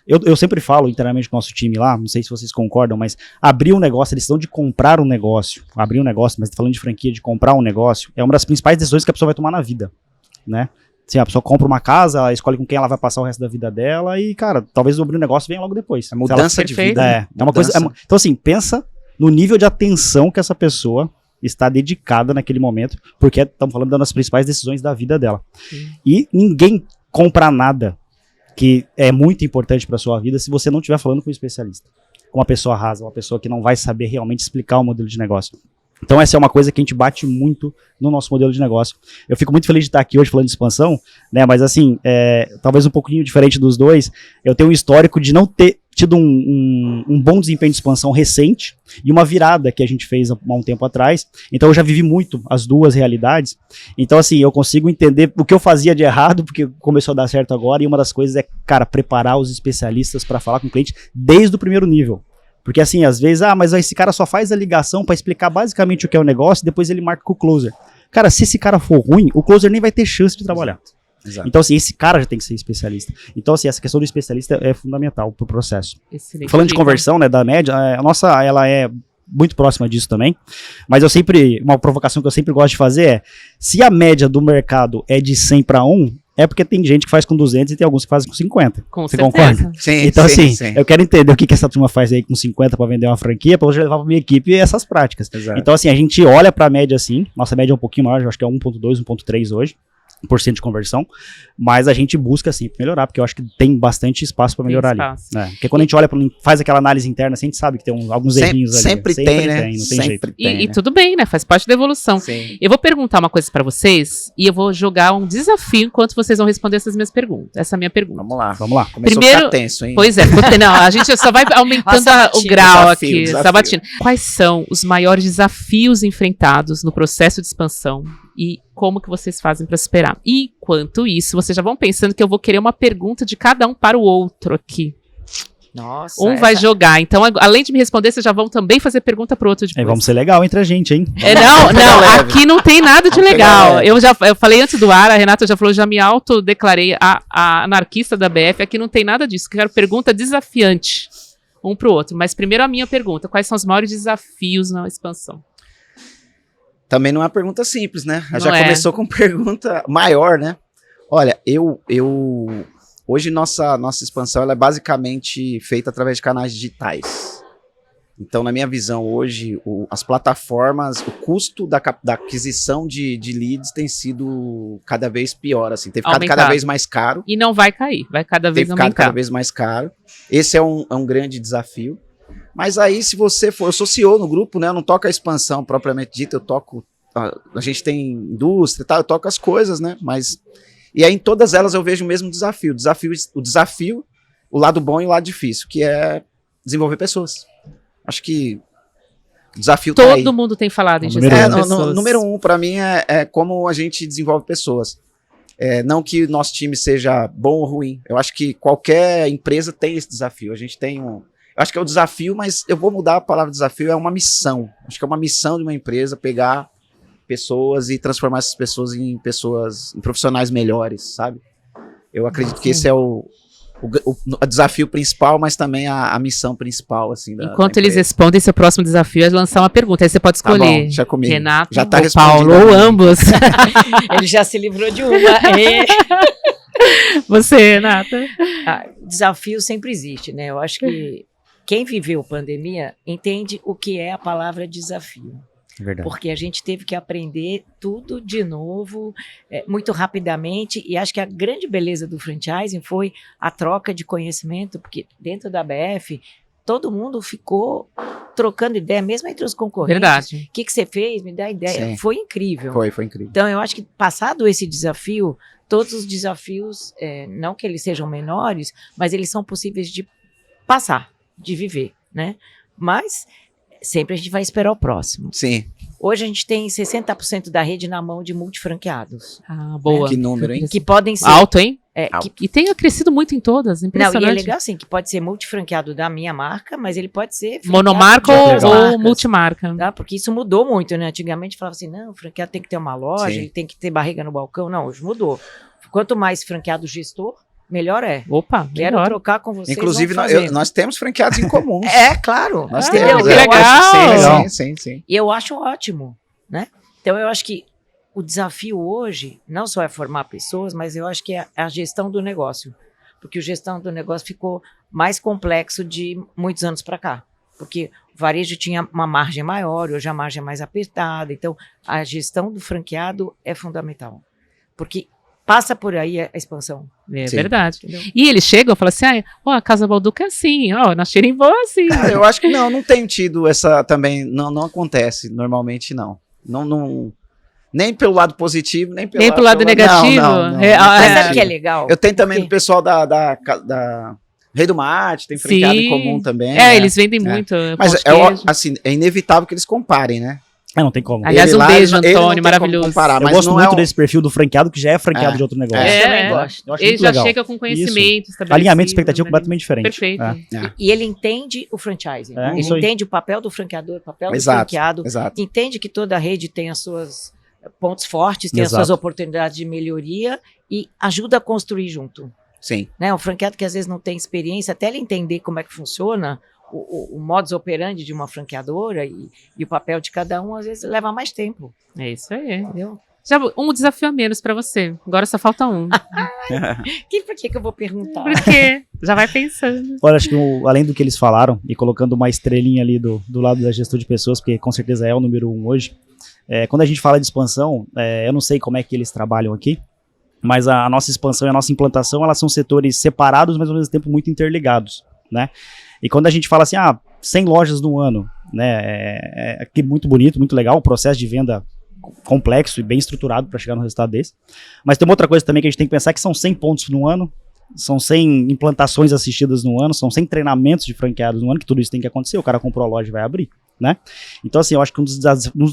Eu sempre falo internamente com o nosso time lá, não sei se vocês concordam, mas abrir um negócio, a decisão de comprar um negócio, abrir um negócio, mas falando de franquia, de comprar um negócio, é uma das principais decisões que a pessoa vai tomar na vida, né? Assim, a pessoa compra uma casa, ela escolhe com quem ela vai passar o resto da vida dela e, cara, talvez abrir um negócio venha logo depois. É mudança de vida. É uma coisa. Então, assim, pensa no nível de atenção que essa pessoa está dedicada naquele momento, porque estamos falando das principais decisões da vida dela. Sim. E ninguém compra nada que é muito importante para sua vida se você não estiver falando com um especialista, com uma pessoa rasa, uma pessoa que não vai saber realmente explicar o modelo de negócio. Então essa é uma coisa que a gente bate muito no nosso modelo de negócio. Eu fico muito feliz de estar aqui hoje falando de expansão, né? Mas assim, talvez um pouquinho diferente dos dois, eu tenho um histórico de não ter tido um bom desempenho de expansão recente e uma virada que a gente fez há um tempo atrás. Então eu já vivi muito as duas realidades. Então assim, eu consigo entender o que eu fazia de errado, porque começou a dar certo agora, e uma das coisas é, cara, preparar os especialistas para falar com o cliente desde o primeiro nível. Porque assim, às vezes, mas esse cara só faz a ligação para explicar basicamente o que é o negócio e depois ele marca com o closer. Cara, se esse cara for ruim, o closer nem vai ter chance de trabalhar. Exato. Então assim, esse cara já tem que ser especialista. Então assim, essa questão do especialista é fundamental pro processo. Excelente. Falando de conversão, né, da média, a nossa, ela é muito próxima disso também, mas uma provocação que eu sempre gosto de fazer é, se a média do mercado é de 100 para 1, é porque tem gente que faz com 200 e tem alguns que fazem com 50. Com Você certeza. concorda? Sim, Então, sim, assim, sim. eu quero entender o que essa turma faz aí com 50 para vender uma franquia, para hoje levar para minha equipe essas práticas. Exato. Então, assim, a gente olha para a média assim, nossa média é um pouquinho maior, eu acho que é 1.2, 1.3 hoje, % de conversão, mas a gente busca sempre melhorar, porque eu acho que tem bastante espaço para melhorar ali. Né? Porque quando a gente olha, faz aquela análise interna, a gente sabe que tem alguns errinhos ali. Sempre tem, né? Não tem Sempre jeito. tem, E né? tudo bem, né? Faz parte da evolução. Sim. Eu vou perguntar uma coisa pra vocês e eu vou jogar um desafio enquanto vocês vão responder essas minhas perguntas. Essa é a minha pergunta. Vamos lá. Vamos lá. Começou Primeiro- a ficar tenso, hein? Pois é, não, a gente só vai aumentando Nossa, o grau desafio, aqui, desafio. sabatina. Quais são os maiores desafios enfrentados no processo de expansão e como que vocês fazem para superar? E, enquanto isso, vocês já vão pensando que eu vou querer uma pergunta de cada um para o outro aqui. Nossa. Um vai jogar, então além de me responder, vocês já vão também fazer pergunta pro outro depois. Vamos ser legal entre a gente, hein? Não, leve. aqui não tem nada de Vamos legal. pegar Eu falei antes do ar, a Renata já falou, já me autodeclarei a anarquista da BF, aqui não tem nada disso, quero pergunta desafiante um pro outro. Mas primeiro a minha pergunta, quais são os maiores desafios na expansão? Também não é uma pergunta simples, né? Não Já é. começou com pergunta maior, né? Olha, hoje nossa expansão ela é basicamente feita através de canais digitais. Então, na minha visão, hoje, as plataformas, o custo da aquisição de leads tem sido cada vez pior, assim. Tem ficado cada Aumentado. vez mais caro. E não vai cair, vai cada Tem vez ficado aumentar. cada vez mais caro. Esse é um grande desafio. Mas aí, se você for... Eu sou CEO no grupo, né? Eu não toco a expansão propriamente dita, eu toco... A gente tem indústria e tal, eu toco as coisas, né? Mas... E aí, em todas elas, eu vejo o mesmo desafio. O desafio, o lado bom e o lado difícil, que é desenvolver pessoas. Acho que o desafio tá aí. Todo mundo tem falado em Número gestão um. de pessoas. Número 1, para mim, é como a gente desenvolve pessoas. Não que o nosso time seja bom ou ruim. Eu acho que qualquer empresa tem esse desafio. A gente tem Eu acho que é o desafio, mas eu vou mudar a palavra desafio, é uma missão. Acho que é uma missão de uma empresa pegar pessoas e transformar essas pessoas em profissionais melhores, sabe? Eu acredito que esse é o desafio principal, mas também a missão principal, assim, Enquanto da eles empresa. respondem, seu próximo desafio é lançar uma pergunta. Aí você pode Tá bom, escolher deixa comigo. Renato Já tá ou respondido. Paulo, ou ambos. Ele já se livrou de uma. Você, Renata. Desafio sempre existe, né? Eu acho que quem viveu pandemia entende o que é a palavra desafio. Verdade. Porque a gente teve que aprender tudo de novo, muito rapidamente, e acho que a grande beleza do franchising foi a troca de conhecimento, porque dentro da BF, todo mundo ficou trocando ideia, mesmo entre os concorrentes. Verdade. O que você fez? Me dá ideia. Sim. Foi incrível. Foi incrível. Então, eu acho que passado esse desafio, todos os desafios, não que eles sejam menores, mas eles são possíveis de passar, de viver, né? Mas sempre a gente vai esperar o próximo. Sim. Hoje a gente tem 60% da rede na mão de multifranqueados. Ah, boa. Que número, hein? Que podem ser... Alto, hein? Alto. E tem crescido muito em todas, Não, impressionante. e é legal assim, que pode ser multifranqueado da minha marca, mas ele pode ser franqueado Monomarca de outras ou marcas, multimarca? tá? Porque isso mudou muito, né? Antigamente falava assim, não, o franqueado tem que ter uma loja, Sim. ele tem que ter barriga no balcão. Não, hoje mudou. Quanto mais franqueado gestor, melhor é. Opa, Quero melhor. trocar com vocês. Inclusive, vamos fazer. nós temos franqueados em comum. É, claro. Nós Entendeu? temos. que Eu legal. acho- Sim. E eu acho ótimo, né? Então eu acho que o desafio hoje não só é formar pessoas, mas eu acho que é a gestão do negócio. Porque a gestão do negócio ficou mais complexo de muitos anos para cá. Porque o varejo tinha uma margem maior, hoje a margem é mais apertada. Então a gestão do franqueado é fundamental. Porque passa por aí a expansão. É Sim. verdade. Entendeu? E eles chegam e falam assim, a Casa Balduca é assim, nós tirem boa assim. Cara, eu acho que não tenho tido essa também, não acontece, normalmente não. Não, nem pelo lado positivo, nem pelo lado negativo. Não, É, não ah, tem Mas sabe o tido. que é legal? Eu tenho também Porque- do pessoal da Rei do Mate, tem franqueado Sim. em comum também. É, né? eles vendem muito. Mas pão de queijo. assim, é inevitável que eles comparem, né? Não tem como. Aliás, Ele um lá, beijo, ele não tem Antônio, como maravilhoso. comparar, Eu mas gosto não muito é um- desse perfil do franqueado que já é franqueado de outro negócio. Eu também gosto. Eu acho Ele muito já legal. chega com conhecimento estabelecido. Alinhamento de expectativa né? completamente diferente. Perfeito. É. E ele entende o franchising. É, Ele isso aí. entende o papel do franqueador, o papel do Exato. franqueado. Exato. Entende que toda rede tem as suas pontos fortes, tem as Exato. suas oportunidades de melhoria e ajuda a construir junto. Sim. Né? O franqueado que às vezes não tem experiência, até ele entender como é que funciona o modus operandi de uma franqueadora e o papel de cada um, às vezes leva mais tempo. É isso aí. Entendeu? Já um desafio a menos pra você. Agora só falta um. Por que eu vou perguntar? Por quê? Já vai pensando. Olha, acho que além do que eles falaram, e colocando uma estrelinha ali do lado da gestão de pessoas, porque com certeza é o número 1 hoje, quando a gente fala de expansão, eu não sei como é que eles trabalham aqui, mas a nossa expansão e a nossa implantação, elas são setores separados, mas ao mesmo tempo muito interligados, né? E quando a gente fala assim, 100 lojas no ano, né, é muito bonito, muito legal, o processo de venda complexo e bem estruturado para chegar no resultado desse. Mas tem uma outra coisa também que a gente tem que pensar, que são 100 pontos no ano, são 100 implantações assistidas no ano, são 100 treinamentos de franqueados no ano, que tudo isso tem que acontecer, o cara comprou a loja e vai abrir, né? Então, assim, eu acho que um dos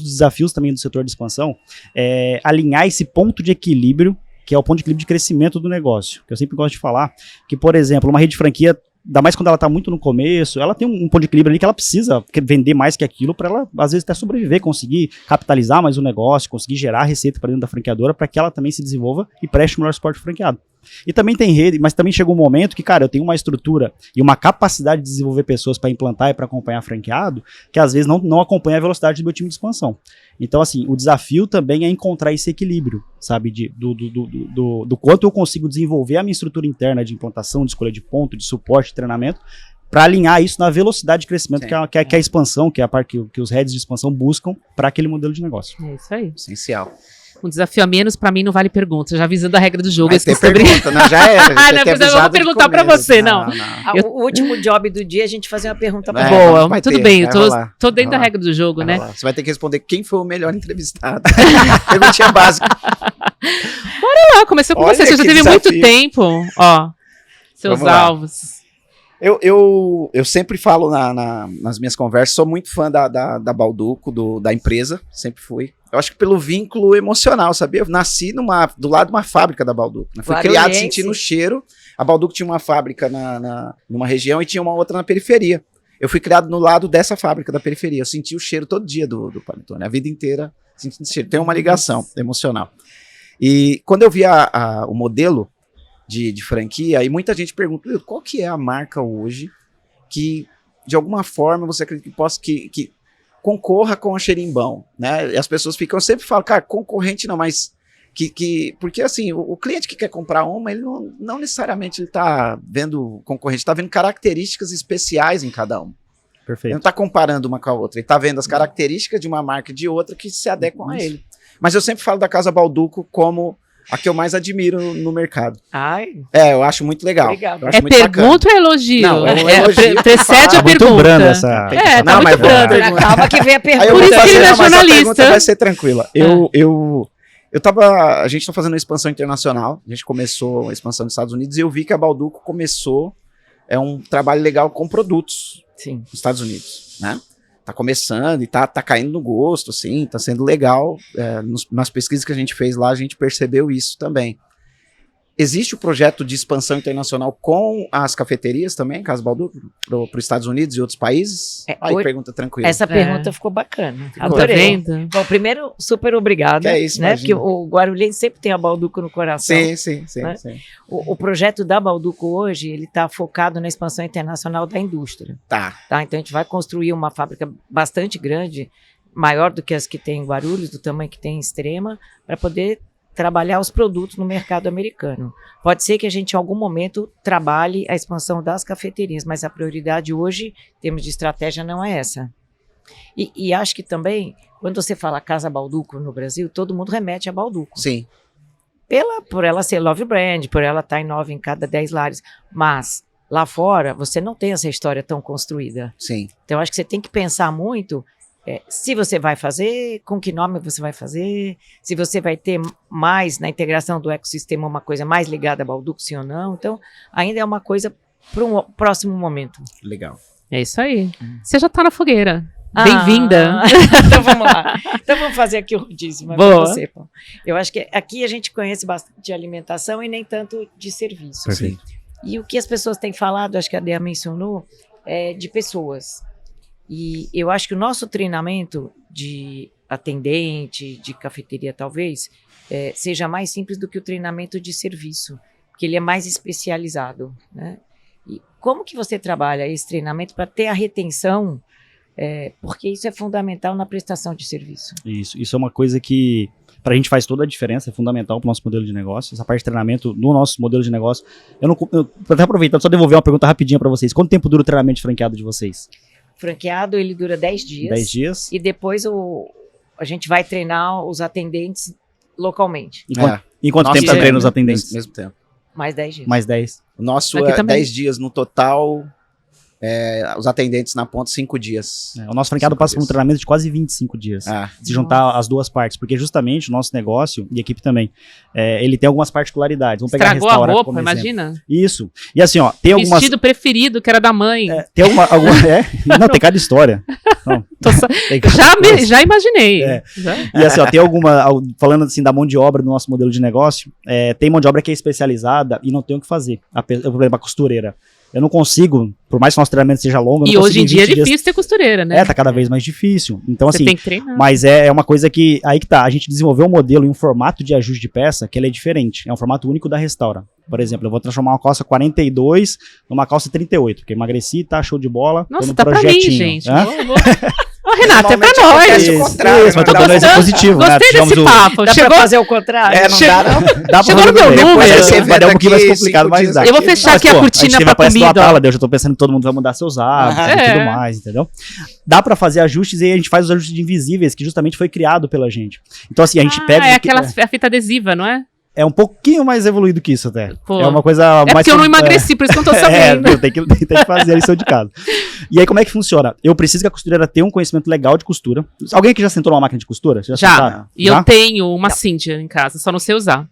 desafios também do setor de expansão é alinhar esse ponto de equilíbrio, que é o ponto de equilíbrio de crescimento do negócio, que eu sempre gosto de falar, que, por exemplo, uma rede de franquia, ainda mais quando ela está muito no começo, ela tem um ponto de equilíbrio ali que ela precisa vender mais que aquilo para ela, às vezes, até sobreviver, conseguir capitalizar mais o negócio, conseguir gerar receita para dentro da franqueadora, para que ela também se desenvolva e preste o melhor suporte ao franqueado. E também tem rede, mas também chegou um momento que, cara, eu tenho uma estrutura e uma capacidade de desenvolver pessoas para implantar e para acompanhar franqueado, que às vezes não acompanha a velocidade do meu time de expansão. Então, assim, o desafio também é encontrar esse equilíbrio, sabe, do quanto eu consigo desenvolver a minha estrutura interna de implantação, de escolha de ponto, de suporte, de treinamento, para alinhar isso na velocidade de crescimento que a expansão, que é a parte que os heads de expansão buscam para aquele modelo de negócio. É isso aí. Essencial. Um desafio a menos, pra mim, não vale pergunta. Já avisando a regra do jogo. Vai eu ter esqueci sobre- pergunta, né? Já era. Ah, já não, ter mas eu vou avisado de perguntar pra começo. você, não. O último job do dia é a gente fazer uma pergunta pra É, Boa, vai tudo ter, bem, eu vai tô, rolar. tô dentro Vai da regra do jogo, Vai né? lá. Você vai ter que responder quem foi o melhor entrevistado. Perguntinha básica. Ah, começou com Olha você já que teve desafio. muito tempo. Ó, seus Vamos lá. alvos. Eu sempre falo nas minhas conversas, sou muito fã da Balduco, da empresa, sempre fui. Eu acho que pelo vínculo emocional, sabia? Eu nasci do lado de uma fábrica da Balduco. Né? Fui criado Guarulhense. sentindo o cheiro. A Balduco tinha uma fábrica numa região e tinha uma outra na periferia. Eu fui criado no lado dessa fábrica da periferia. Eu senti o cheiro todo dia do panetone, a vida inteira sentindo cheiro. Tem uma ligação emocional. E quando eu vi o modelo de franquia, aí muita gente pergunta, qual que é a marca hoje que, de alguma forma, você acredita que possa que concorra com a Xerimbão, né? E as pessoas ficam, eu sempre falo, cara, concorrente não, mas Porque assim, o cliente que quer comprar uma, ele não necessariamente ele tá vendo o concorrente, tá vendo características especiais em cada uma. Ele Perfeito. não tá comparando uma com a outra, ele tá vendo as características de uma marca e de outra que se adequam a ele. Mas eu sempre falo da Casa Balduco como a que eu mais admiro no mercado. Ai, Eu acho muito legal. Obrigada. Eu acho É muito bacana. pergunta ou elogio? Não, é um elogio. Precede a Tá muito pergunta. branda essa... Tá Não, muito mas vamos branda. perguntar. calma que vem a Aí pergunta. eu Por vou isso que fazer, ele é mas a jornalista. pergunta vai ser tranquila. A gente tá fazendo uma expansão internacional, a gente começou a expansão nos Estados Unidos e eu vi que a Balduco começou um trabalho legal com produtos Sim. nos Estados Unidos, né? Tá começando e tá caindo no gosto, assim, tá sendo legal. Nas pesquisas que a gente fez lá, a gente percebeu isso também. Existe o projeto de expansão internacional com as cafeterias também, Casa Balduco, para os Estados Unidos e outros países? Pergunta tranquila. Essa pergunta ficou bacana. Ficou. Tá Adorei. vendo? Bom, primeiro, super obrigada. Que é isso, né? imagina. Porque o Guarulhense sempre tem a Balduco no coração. Sim. Né? Sim. O projeto da Balduco hoje, ele está focado na expansão internacional da indústria. Tá. Então a gente vai construir uma fábrica bastante grande, maior do que as que tem em Guarulhos, do tamanho que tem em Extrema, para poder trabalhar os produtos no mercado americano. Pode ser que a gente em algum momento trabalhe a expansão das cafeterias, mas a prioridade hoje, em termos de estratégia, não é essa. E acho que também, quando você fala Casa Balduco no Brasil, todo mundo remete a Balduco. Sim. Por ela ser love brand, por ela estar em 9 em cada 10 lares. Mas lá fora, você não tem essa história tão construída. Sim. Então, acho que você tem que pensar muito se você vai fazer, com que nome você vai fazer, se você vai ter mais na integração do ecossistema uma coisa mais ligada a Balduco, sim ou não. Então, ainda é uma coisa para um próximo momento. Legal. É isso aí. Você já tá na fogueira. Bem-vinda. Então vamos lá. Então vamos fazer aqui o rodízio, mas Boa. pra você, Paulo. Eu acho que aqui a gente conhece bastante de alimentação e nem tanto de serviço. Perfeito. E o que as pessoas têm falado, acho que a Dea mencionou, é de pessoas. E eu acho que o nosso treinamento de atendente, de cafeteria talvez, seja mais simples do que o treinamento de serviço, porque ele é mais especializado, né? E como que você trabalha esse treinamento para ter a retenção, porque isso é fundamental na prestação de serviço. Isso é uma coisa que pra gente faz toda a diferença, é fundamental pro nosso modelo de negócio. Essa parte de treinamento no nosso modelo de negócio. Eu até aproveitando, só devolver uma pergunta rapidinha pra vocês. Quanto tempo dura o treinamento de franqueado de vocês? Franqueado, ele dura 10 dias. 10 dias. E depois a gente vai treinar os atendentes localmente. Em quanto tempo você treina os atendentes? Mesmo tempo. Mais 10 dias. Mais 10. O nosso Aqui é também. 10 dias no total. Os atendentes na ponta, 5 dias. O nosso franqueado 5 passa por um dias. treinamento de quase 25 dias. Se juntar as duas partes, porque justamente o nosso negócio, e a equipe também, ele tem algumas particularidades. Vamos pegar Estragou a restaurante roupa, como exemplo. imagina. Isso. E assim, ó, tem algumas... Vestido preferido, que era da mãe. Tem alguma não, tem cada história. Não, tem cada Já imaginei. Já. E assim, ó, tem falando assim da mão de obra do nosso modelo de negócio, tem mão de obra que é especializada e não tem o que fazer. Por exemplo, a costureira. Eu não consigo, por mais que o nosso treinamento seja longo, eu E não hoje consigo em dia é 20 dias. difícil ter costureira, né? Tá cada vez mais difícil. Então, Você assim, tem que treinar. mas é uma coisa que, aí que tá, a gente desenvolveu um modelo e um formato de ajuste de peça que ele é diferente. É um formato único da Restaura. Por exemplo, eu vou transformar uma calça 42 numa calça 38, porque emagreci, tá show de bola. Nossa, tô no tá pra mim, projetinho. gente. Hã? Ô, Renato, é pra Normalmente nós. acontece o contrário, Isso, mas tô né? dando exemplo positivo, né? Gostei Tivemos desse papo. Dá Chegou. pra fazer o contrário? Não dá não. Dá pra Chegou fazer no meu bem. número. Depois Você vai dar um pouquinho mais daqui, complicado, 5 mas dias dá. Eu vou fechar Mas, aqui a pô, cortina gente teve pra a palestra do comida. Atala, eu já tô pensando que todo mundo vai mudar seus hábitos e tudo mais, entendeu? Dá pra fazer ajustes e a gente faz os ajustes de invisíveis, que justamente foi criado pela gente. Então, assim, a gente pega... É aquela a fita adesiva, não é? É um pouquinho mais evoluído que isso até. Pô. É uma coisa É mais... porque eu não emagreci, por isso que eu não tô sabendo. viu, tem que fazer a lição de casa. E aí, como é que funciona? Eu preciso que a costureira tenha um conhecimento legal de costura. Alguém aqui já sentou numa máquina de costura? Vocês Já. sentaram? E eu tenho uma Cíntia em casa, só não sei usar.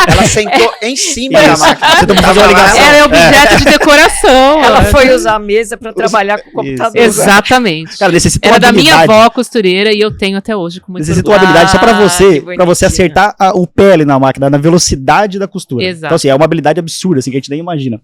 Ela sentou em cima da Isso. máquina. Você tem que fazer uma ligação. Ela é objeto de decoração. Ela foi usar a mesa para trabalhar com o computador. Exatamente. Cara, necessita Era uma da minha habilidade. avó costureira e eu tenho até hoje com muito Necessita orgulho. uma habilidade só pra Ah, que você bonitinho. acertar o pé ali na máquina, na velocidade da costura. Exato. Então, assim, é uma habilidade absurda, assim, que a gente nem imagina.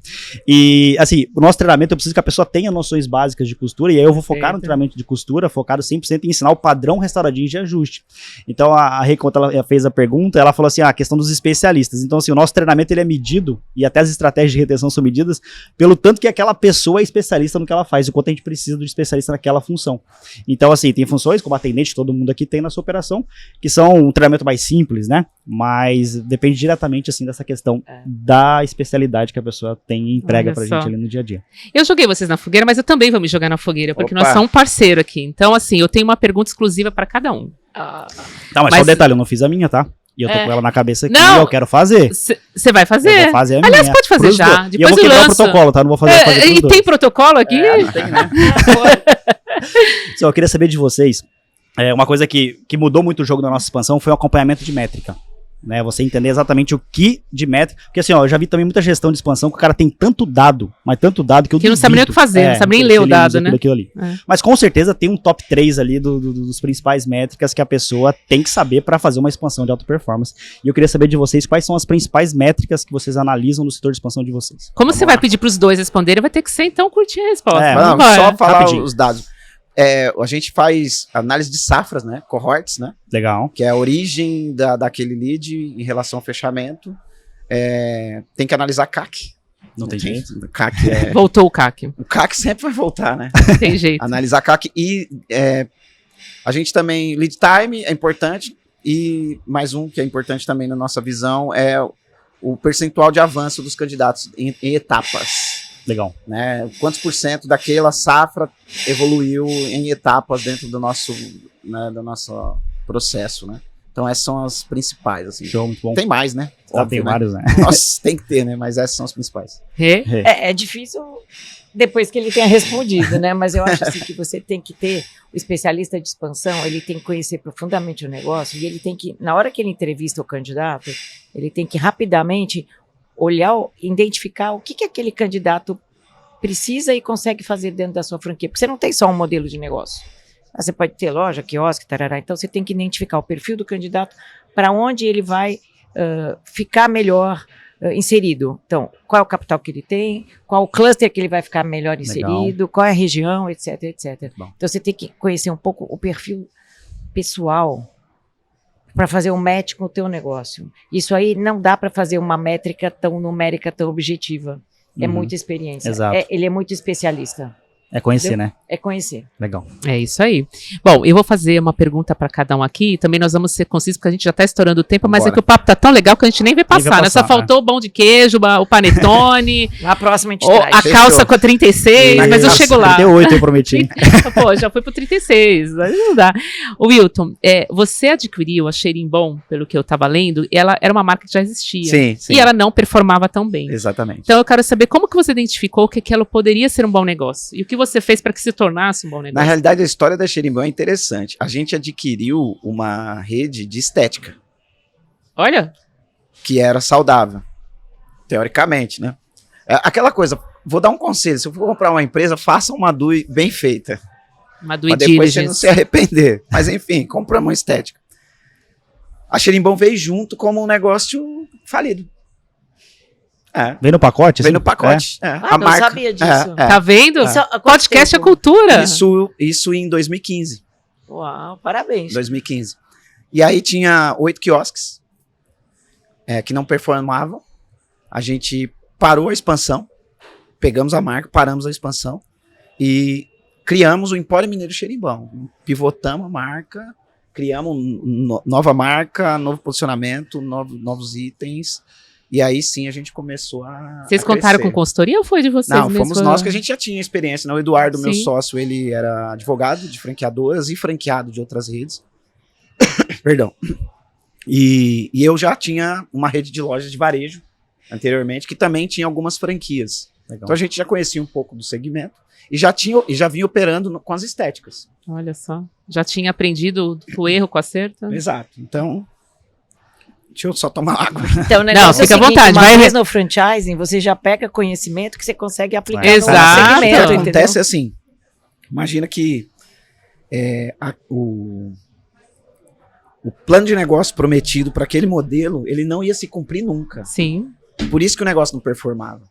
E, assim, o nosso treinamento, eu preciso que a pessoa tenha noções básicas de costura, e aí eu vou focar no treinamento de costura, focado 100% em ensinar o padrão restauradinho de ajuste. Então, a Rê, quando ela fez a pergunta, ela falou assim, a questão dos especialistas. especialistas. Então, assim, o nosso treinamento ele é medido, e até as estratégias de retenção são medidas, pelo tanto que aquela pessoa é especialista no que ela faz, o quanto a gente precisa do especialista naquela função. Então, assim, tem funções, como atendente, que todo mundo aqui tem na sua operação, que são um treinamento mais simples, né? Mas depende diretamente, assim, dessa questão da especialidade que a pessoa tem e entrega pra gente ali no dia a dia. Eu joguei vocês na fogueira, mas eu também vou me jogar na fogueira, porque Opa. nós somos um parceiro aqui. Então, assim, eu tenho uma pergunta exclusiva pra cada um. Tá, mas só um detalhe, eu não fiz a minha, tá? E eu tô com ela na cabeça aqui Não. e eu quero fazer. Você vai fazer? Eu vou fazer a minha. Aliás, pode fazer Pros já. dois. Depois e eu vou eu quebrar o lanço. protocolo, tá? Não vou fazer pros E dois. tem protocolo aqui? Tem, né? Só eu queria saber de vocês, uma coisa que mudou muito o jogo da nossa expansão foi o acompanhamento de métrica. Né, você entender exatamente o que de métrica. Porque assim, ó, eu já vi também muita gestão de expansão que o cara tem tanto dado, mas tanto dado que eu Que não sabe nem o que fazer, não sabe nem ler o dado, né? Ali. Mas com certeza tem um top 3 ali dos principais métricas que a pessoa tem que saber para fazer uma expansão de alta performance. E eu queria saber de vocês quais são as principais métricas que vocês analisam no setor de expansão de vocês. Como você vai pedir pros dois responderem, vai ter que ser então curtir a resposta. Não, Vambora. só falar Rapidinho. os dados. A gente faz análise de safras, né? Cohorts, né? Legal. Que é a origem daquele lead em relação ao fechamento. Tem que analisar CAC. Não tem jeito. CAC Voltou o CAC. o CAC sempre vai voltar, né? Tem jeito. Analisar CAC e a gente também, lead time é importante, e mais um que é importante também na nossa visão é o percentual de avanço dos candidatos em etapas. Legal. Né? Quantos por cento daquela safra evoluiu em etapas dentro do nosso processo, né? Então essas são as principais, assim. Show, muito bom. Tem mais, né? Tem vários, né? Nossa, tem que ter, né? Mas essas são as principais. É difícil depois que ele tenha respondido, né? Mas eu acho assim que você tem que ter, o especialista de expansão, ele tem que conhecer profundamente o negócio, e ele tem que, na hora que ele entrevista o candidato, ele tem que rapidamente olhar, identificar o que aquele candidato precisa e consegue fazer dentro da sua franquia. Porque você não tem só um modelo de negócio. Você pode ter loja, quiosque, tarará. Então você tem que identificar o perfil do candidato, para onde ele vai ficar melhor inserido. Então, qual é o capital que ele tem, qual o cluster que ele vai ficar melhor inserido, qual é a região, etc, etc. Bom. Então você tem que conhecer um pouco o perfil pessoal para fazer um match com o teu negócio. Isso aí não dá para fazer uma métrica tão numérica, tão objetiva. É muita experiência. Exato. Ele é muito especialista. É conhecer, Entendeu? né? É conhecer. Legal. É isso aí. Bom, eu vou fazer uma pergunta para cada um aqui. Também nós vamos ser concisos, porque a gente já está estourando o tempo, mas Bora. é que o papo tá tão legal que a gente nem vê passar, né? Só passar, faltou o pão de queijo, o panetone, Na próxima a gente ou traz. a Fechou. calça com a 36, mas eu chego lá. 38 eu prometi. Pô, já fui pro 36, mas não dá. O Wilton, você adquiriu a Xerimbom, pelo que eu tava lendo, e ela era uma marca que já existia. Sim, sim. E ela não performava tão bem. Exatamente. Então eu quero saber como que você identificou que aquilo poderia ser um bom negócio. E o que você fez para que se tornasse um bom Na negócio. realidade, a história da Xerimbom é interessante. A gente adquiriu uma rede de estética, Olha, que era saudável, teoricamente, né? Aquela coisa, vou dar um conselho, se eu for comprar uma empresa, faça uma DUI bem feita, uma do para depois você não se arrepender. Mas enfim, compramos uma estética. A Xerimbom veio junto como um negócio falido. Vem no pacote? Veio assim? no pacote. Ah, não sabia disso. Tá vendo? Isso há quanto Podcast é tempo? cultura. Isso em 2015. Uau, parabéns. 2015. E aí tinha 8 quiosques que não performavam. A gente parou a expansão, pegamos a marca, paramos a expansão e criamos o Empório Mineiro Xerimbom. Pivotamos a marca, criamos nova marca, novo posicionamento, novos itens. E aí sim a gente começou a Vocês a contaram crescer. com consultoria ou foi de vocês Não, mesmo? fomos nós que a gente já tinha experiência. Né? O Eduardo, meu Sim. sócio, ele era advogado de franqueadoras e franqueado de outras redes. Perdão. E eu já tinha uma rede de lojas de varejo anteriormente, que também tinha algumas franquias. Legal. Então a gente já conhecia um pouco do segmento e já vinha operando com as estéticas. Olha só. Já tinha aprendido o erro com o acerto? Exato. Então, deixa eu só tomar água. Então, o negócio fica à é o seguinte, vontade, uma vai- vez no franchising, você já pega conhecimento que você consegue aplicar Exato. no O segmento, que entendeu? acontece assim, imagina que o plano de negócio prometido para aquele modelo, ele não ia se cumprir nunca. Sim. Por isso que o negócio não performava.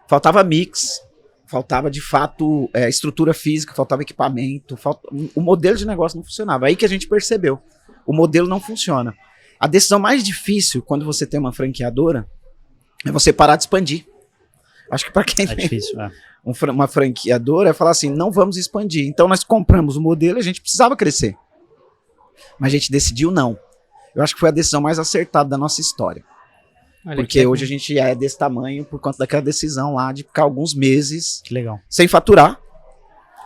Faltava mix, faltava de fato estrutura física, faltava equipamento, o modelo de negócio não funcionava. Aí que a gente percebeu, o modelo não funciona. A decisão mais difícil quando você tem uma franqueadora é você parar de expandir. Acho que para quem É difícil, uma franqueadora é falar assim, não vamos expandir. Então nós compramos o modelo e a gente precisava crescer. Mas a gente decidiu não. Eu acho que foi a decisão mais acertada da nossa história. Olha Porque hoje a gente é desse tamanho por conta daquela decisão lá de ficar alguns meses Que legal. sem faturar,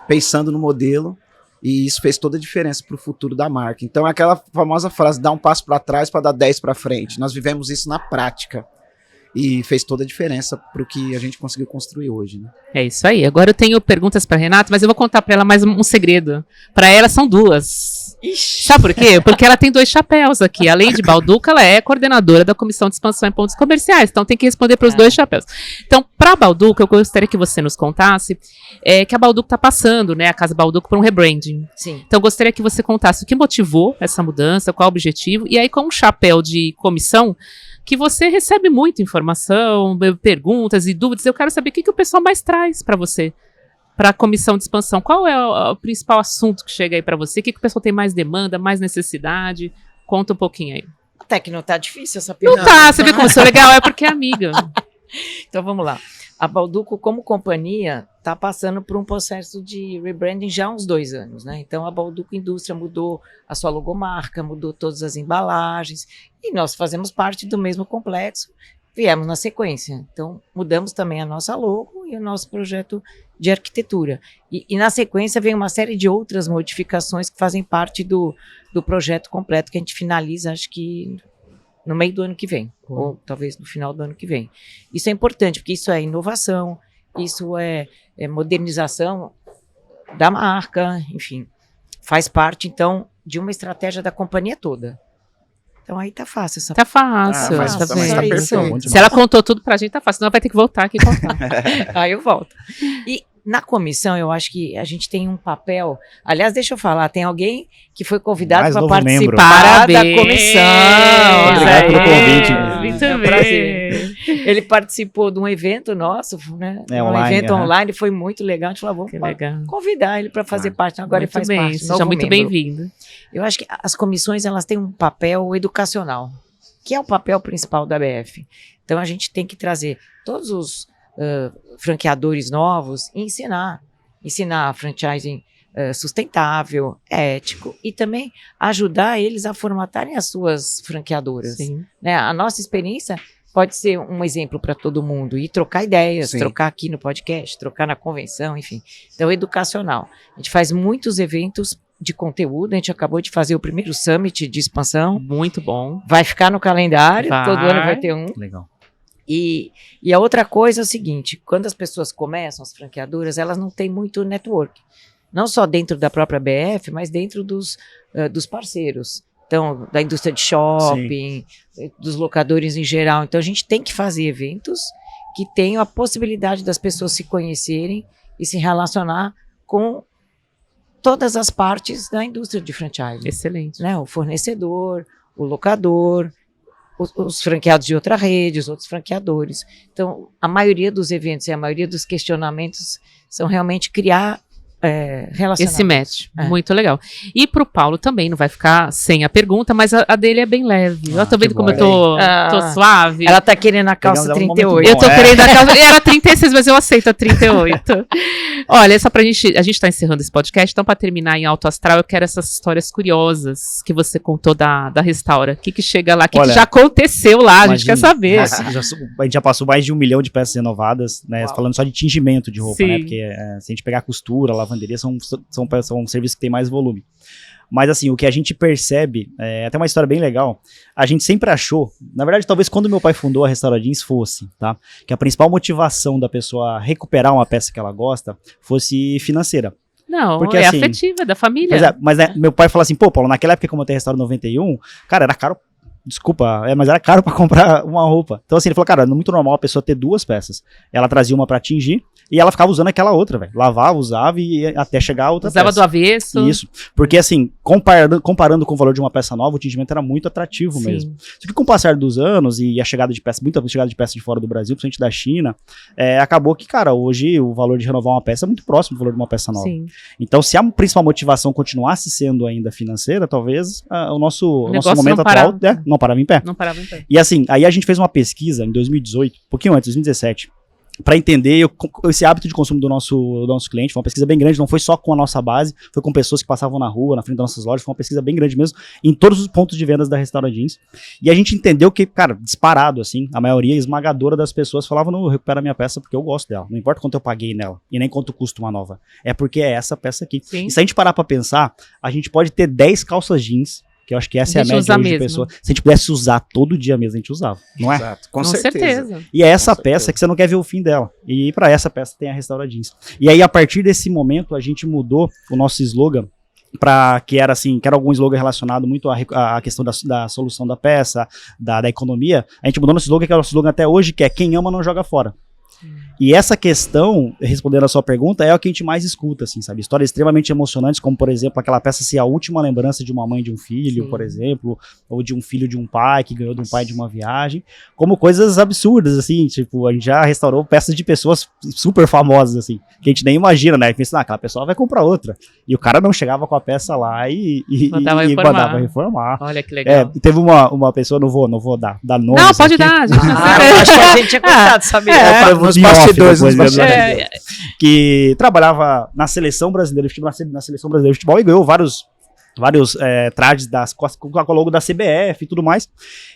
pensando no modelo, e isso fez toda a diferença para o futuro da marca. Então é aquela famosa frase, dá um passo para trás para dar 10 para frente. Nós vivemos isso na prática e fez toda a diferença para o que a gente conseguiu construir hoje, né? É isso aí. Agora eu tenho perguntas para Renata, mas eu vou contar para ela mais um segredo. Para ela são duas. Ixi. Sabe por quê? Porque ela tem 2 chapéus aqui. Além de Balduca, ela é coordenadora da Comissão de Expansão em Pontos Comerciais. Então tem que responder para os 2 chapéus. Então, para a Balduca, eu gostaria que você nos contasse que a Balduca está passando, né, a Casa Balduca, por um rebranding. Sim. Então, eu gostaria que você contasse o que motivou essa mudança, qual o objetivo, e aí com um chapéu de comissão, que você recebe muita informação, perguntas e dúvidas. Eu quero saber o que o pessoal mais traz para você, para a comissão de expansão. Qual é o principal assunto que chega aí para você? O que o pessoal tem mais demanda, mais necessidade? Conta um pouquinho aí. Até que não tá difícil essa Não pergunta. tá, você vê como eu sou legal? É porque é amiga. Então vamos lá. A Balduco, como companhia, está passando por um processo de rebranding já há uns 2 anos, né? Então a Balduco Indústria mudou a sua logomarca, mudou todas as embalagens, e nós fazemos parte do mesmo complexo, viemos na sequência. Então mudamos também a nossa logo e o nosso projeto de arquitetura. E na sequência vem uma série de outras modificações que fazem parte do projeto completo que a gente finaliza, acho que no meio do ano que vem, ou talvez no final do ano que vem. Isso é importante, porque isso é inovação, isso é modernização da marca, enfim, faz parte, então, de uma estratégia da companhia toda. Então aí tá fácil essa Tá fácil. mas tá também vendo? tá isso. perfeito. Se ela contou tudo pra gente, tá fácil. Senão vai ter que voltar aqui e contar. Aí eu volto. E na comissão, eu acho que a gente tem um papel. Aliás, deixa eu falar, tem alguém que foi convidado Mais para novo membro. participar da Parabéns. comissão. Obrigado pelo convite. Muito É um bem. prazer. Ele participou de um evento nosso, né? Online, evento aham. online, foi muito legal. A gente falou, Que vamos legal. convidar ele para fazer parte. Agora Muito ele faz bem. parte. Seja novo muito membro. bem-vindo. Eu acho que as comissões elas têm um papel educacional, que é o papel principal da BF. Então a gente tem que trazer todos os franqueadores novos e ensinar franchising sustentável, ético e também ajudar eles a formatarem as suas franqueadoras. Sim. Né? A nossa experiência pode ser um exemplo para todo mundo e trocar ideias, Sim. trocar aqui no podcast, trocar na convenção, enfim. Então, educacional. A gente faz muitos eventos de conteúdo, a gente acabou de fazer o primeiro summit de expansão, Muito bom. vai ficar no calendário, Vai. todo ano vai ter um. Legal. E a outra coisa é o seguinte, quando as pessoas começam, as franqueadoras, elas não têm muito network. Não só dentro da própria BF, mas dentro dos parceiros. Então, da indústria de shopping, dos locadores em geral. Então, a gente tem que fazer eventos que tenham a possibilidade das pessoas se conhecerem e se relacionar com todas as partes da indústria de franchising. Excelente. Né? O fornecedor, o locador, os franqueados de outra rede, os outros franqueadores. Então, a maioria dos eventos e a maioria dos questionamentos são realmente criar relacionamento. Esse match. É. Muito legal. E pro Paulo também, não vai ficar sem a pergunta, mas a dele é bem leve. Eu tô vendo que como bom. eu tô suave. Ela tá querendo a calça Pegamos ela num 38. momento Eu tô bom, querendo a casa. Era 36, mas eu aceito a 38. Olha, só pra gente. A gente tá encerrando esse podcast, então pra terminar em alto astral, eu quero essas histórias curiosas que você contou da Restaura. O que chega lá? O que Olha, já aconteceu lá? A gente Imagina, quer saber. a gente já passou mais de 1 milhão de peças renovadas, né? Uau. Falando só de tingimento de roupa, Sim. né? Porque se a gente pegar costura, lavanderia, são serviços que tem mais volume. Mas assim, o que a gente percebe, até uma história bem legal, a gente sempre achou, na verdade talvez quando meu pai fundou a Restaura Jeans fosse, tá? Que a principal motivação da pessoa recuperar uma peça que ela gosta fosse financeira. Não, Porque, é assim, afetiva, da família. Mas meu pai falou assim, pô, Paulo, naquela época que eu montei a Restaura 91, cara, era caro, desculpa, mas era caro pra comprar uma roupa. Então assim, ele falou, cara, é muito normal a pessoa ter 2 peças. Ela trazia uma pra tingir e ela ficava usando aquela outra, velho. Lavava, usava e até chegar a outra Usava peça. do avesso. Isso, porque assim, comparando com o valor de uma peça nova, o tingimento era muito atrativo Sim. mesmo. Só que com o passar dos anos e a chegada de peças, muita chegada de peças de fora do Brasil, principalmente da China, acabou que, cara, hoje o valor de renovar uma peça é muito próximo do valor de uma peça nova. Sim. Então, se a principal motivação continuasse sendo ainda financeira, talvez o nosso negócio momento não atual parar. não não parava em pé. Não parava em pé. E assim, aí a gente fez uma pesquisa em 2018, um pouquinho antes, 2017, para entender esse hábito de consumo do nosso cliente. Foi uma pesquisa bem grande, não foi só com a nossa base, foi com pessoas que passavam na rua, na frente das nossas lojas, foi uma pesquisa bem grande mesmo, em todos os pontos de vendas da Restaura Jeans. E a gente entendeu que, cara, disparado, assim, a maioria esmagadora das pessoas falava, não, eu recupero a minha peça porque eu gosto dela, não importa quanto eu paguei nela, e nem quanto custa uma nova, é porque é essa peça aqui. Sim. E se a gente parar pra pensar, a gente pode ter 10 calças jeans, que eu acho que essa é a média hoje de pessoa. Se a gente pudesse usar todo dia mesmo, a gente usava, não é? Exato, com certeza. E é essa peça que você não quer ver o fim dela. E para essa peça tem a Restaura Jeans. E aí, a partir desse momento, a gente mudou o nosso slogan para que era assim, que era algum slogan relacionado muito à questão da solução da peça, da economia. A gente mudou nosso slogan, que é o nosso slogan até hoje, que é quem ama não joga fora. E essa questão, respondendo a sua pergunta, é o que a gente mais escuta, assim, sabe? Histórias extremamente emocionantes, como, por exemplo, aquela peça ser a última lembrança de uma mãe de um filho, Sim. por exemplo, ou de um filho de um pai que ganhou de um pai de uma viagem, como coisas absurdas, assim, tipo, a gente já restaurou peças de pessoas super famosas, assim, que a gente nem imagina, né? A gente pensa, aquela pessoa vai comprar outra. E o cara não chegava com a peça lá e mandava reformar. Olha que legal. E teve uma pessoa, não vou dar nomes. Não, pode aqui. dar. A gente não Acho que a gente tinha gostado de saber. Nos bastidores, que trabalhava na seleção brasileira de futebol, na seleção brasileira de futebol, e ganhou vários trajes com a logo da CBF e tudo mais,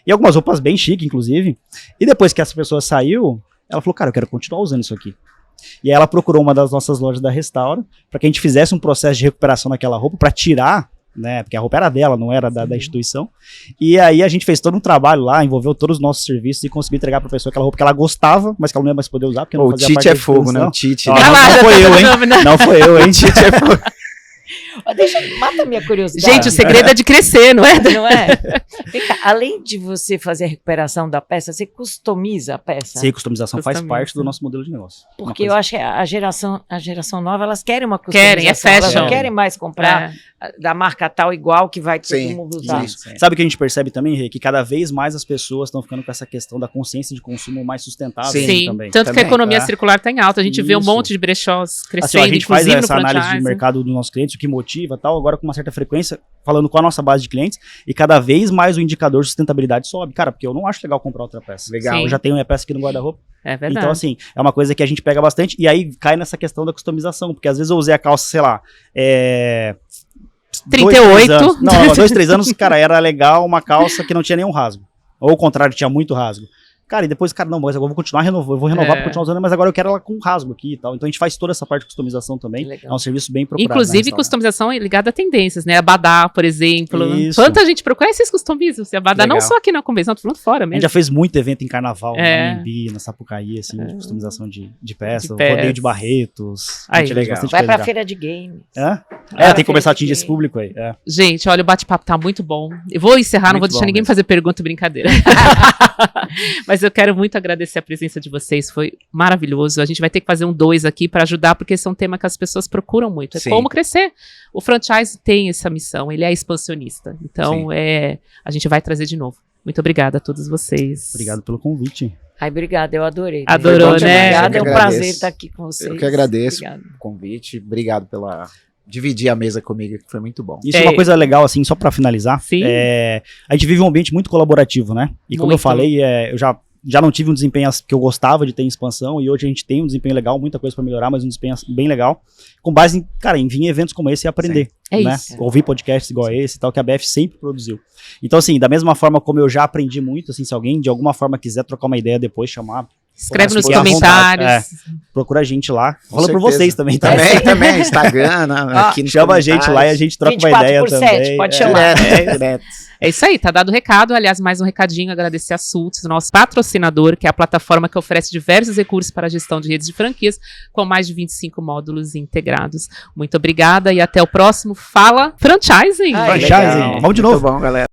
e algumas roupas bem chiques, inclusive. E depois que essa pessoa saiu, ela falou, cara, eu quero continuar usando isso aqui. E aí ela procurou uma das nossas lojas da Restaura para que a gente fizesse um processo de recuperação daquela roupa para tirar, né, porque a roupa era dela, não era da instituição. E aí a gente fez todo um trabalho lá, envolveu todos os nossos serviços e conseguiu entregar pra pessoa aquela roupa que ela gostava, mas que ela não ia mais poder usar, porque não fazia parte da Tite é fogo, né? O Tite. Não foi eu, hein? Não foi eu, hein? Tite é fogo. Mata a minha curiosidade. Gente, o segredo é de crescer, não é? Não é? Vem cá, além de você fazer a recuperação da peça, você customiza a peça? Sim, customização faz parte do nosso modelo de negócio. Porque eu acho que a geração nova, elas querem uma customização. Querem, é fashion. Elas não querem mais comprar da marca tal igual que vai todo mundo usar. Isso. Sabe o que a gente percebe também, Rê? Que cada vez mais as pessoas estão ficando com essa questão da consciência de consumo mais sustentável. Sim, também. Tanto que a economia circular está em alta. A gente vê um monte de brechós crescendo, assim, a gente faz essa análise de franchising. mercado dos nossos clientes, o que motiva e tal, agora com uma certa frequência, falando com a nossa base de clientes, e cada vez mais o indicador de sustentabilidade sobe. Cara, porque eu não acho legal comprar outra peça. Legal. Eu já tenho minha peça aqui no guarda-roupa. É verdade. Então, assim, é uma coisa que a gente pega bastante, e aí cai nessa questão da customização, porque às vezes eu usei a calça, sei lá, 38. 2, 3 anos, cara, era legal uma calça que não tinha nenhum rasgo. Ou ao contrário, tinha muito rasgo. Cara, e depois, cara, não, mas agora eu vou continuar renovando, eu vou renovar pra continuar usando, mas agora eu quero ela com rasgo aqui e tal. Então a gente faz toda essa parte de customização também. Legal. É um serviço bem procurado. Inclusive, customização ligada a tendências, né? Abadá, por exemplo. Isso. Quanta gente procura esses customizam? Se Abadá não só aqui na convenção, tô falando fora A gente mesmo. já fez muito evento em carnaval, na Anhembi, na Sapucaí, assim, de customização de peça, rodeio de Barretos. Aí, legal. Vai pra feira de games. Tem que começar a atingir esse público aí. Gente, olha, o bate-papo tá muito bom. Eu vou encerrar, não vou deixar ninguém fazer pergunta e brincadeira. Mas eu quero muito agradecer a presença de vocês, foi maravilhoso. A gente vai ter que fazer um 2 aqui para ajudar, porque esse é um tema que as pessoas procuram muito. É como crescer. O franchise tem essa missão, ele é expansionista. Então, a gente vai trazer de novo. Muito obrigada a todos vocês. Obrigado pelo convite. Ai, obrigada, eu adorei. Adorou, né? Obrigada, é um prazer estar aqui com vocês. Eu que agradeço Obrigada. o convite, obrigado pela dividir a mesa comigo, que foi muito bom. Isso é uma coisa legal, assim, só pra finalizar. Sim. A gente vive um ambiente muito colaborativo, né? E como eu falei, eu já não tive um desempenho que eu gostava de ter em expansão, e hoje a gente tem um desempenho legal, muita coisa pra melhorar, mas um desempenho bem legal, com base em vir em eventos como esse e aprender. Né? Isso. Ouvir podcasts igual esse e tal, que a BF sempre produziu. Então, assim, da mesma forma como eu já aprendi muito, assim, se alguém de alguma forma quiser trocar uma ideia depois, chamar, escreve nos comentários. Procura a gente lá. Rola por vocês também. Também, Instagram, aqui no chama a gente lá e a gente troca uma ideia 24/7, também. pode chamar. Direto. É isso aí, tá dado o recado. Aliás, mais um recadinho, agradecer a Sultz, nosso patrocinador, que é a plataforma que oferece diversos recursos para a gestão de redes de franquias, com mais de 25 módulos integrados. Muito obrigada e até o próximo Fala Franchising. Franchising. Vamos de novo. Muito bom, galera.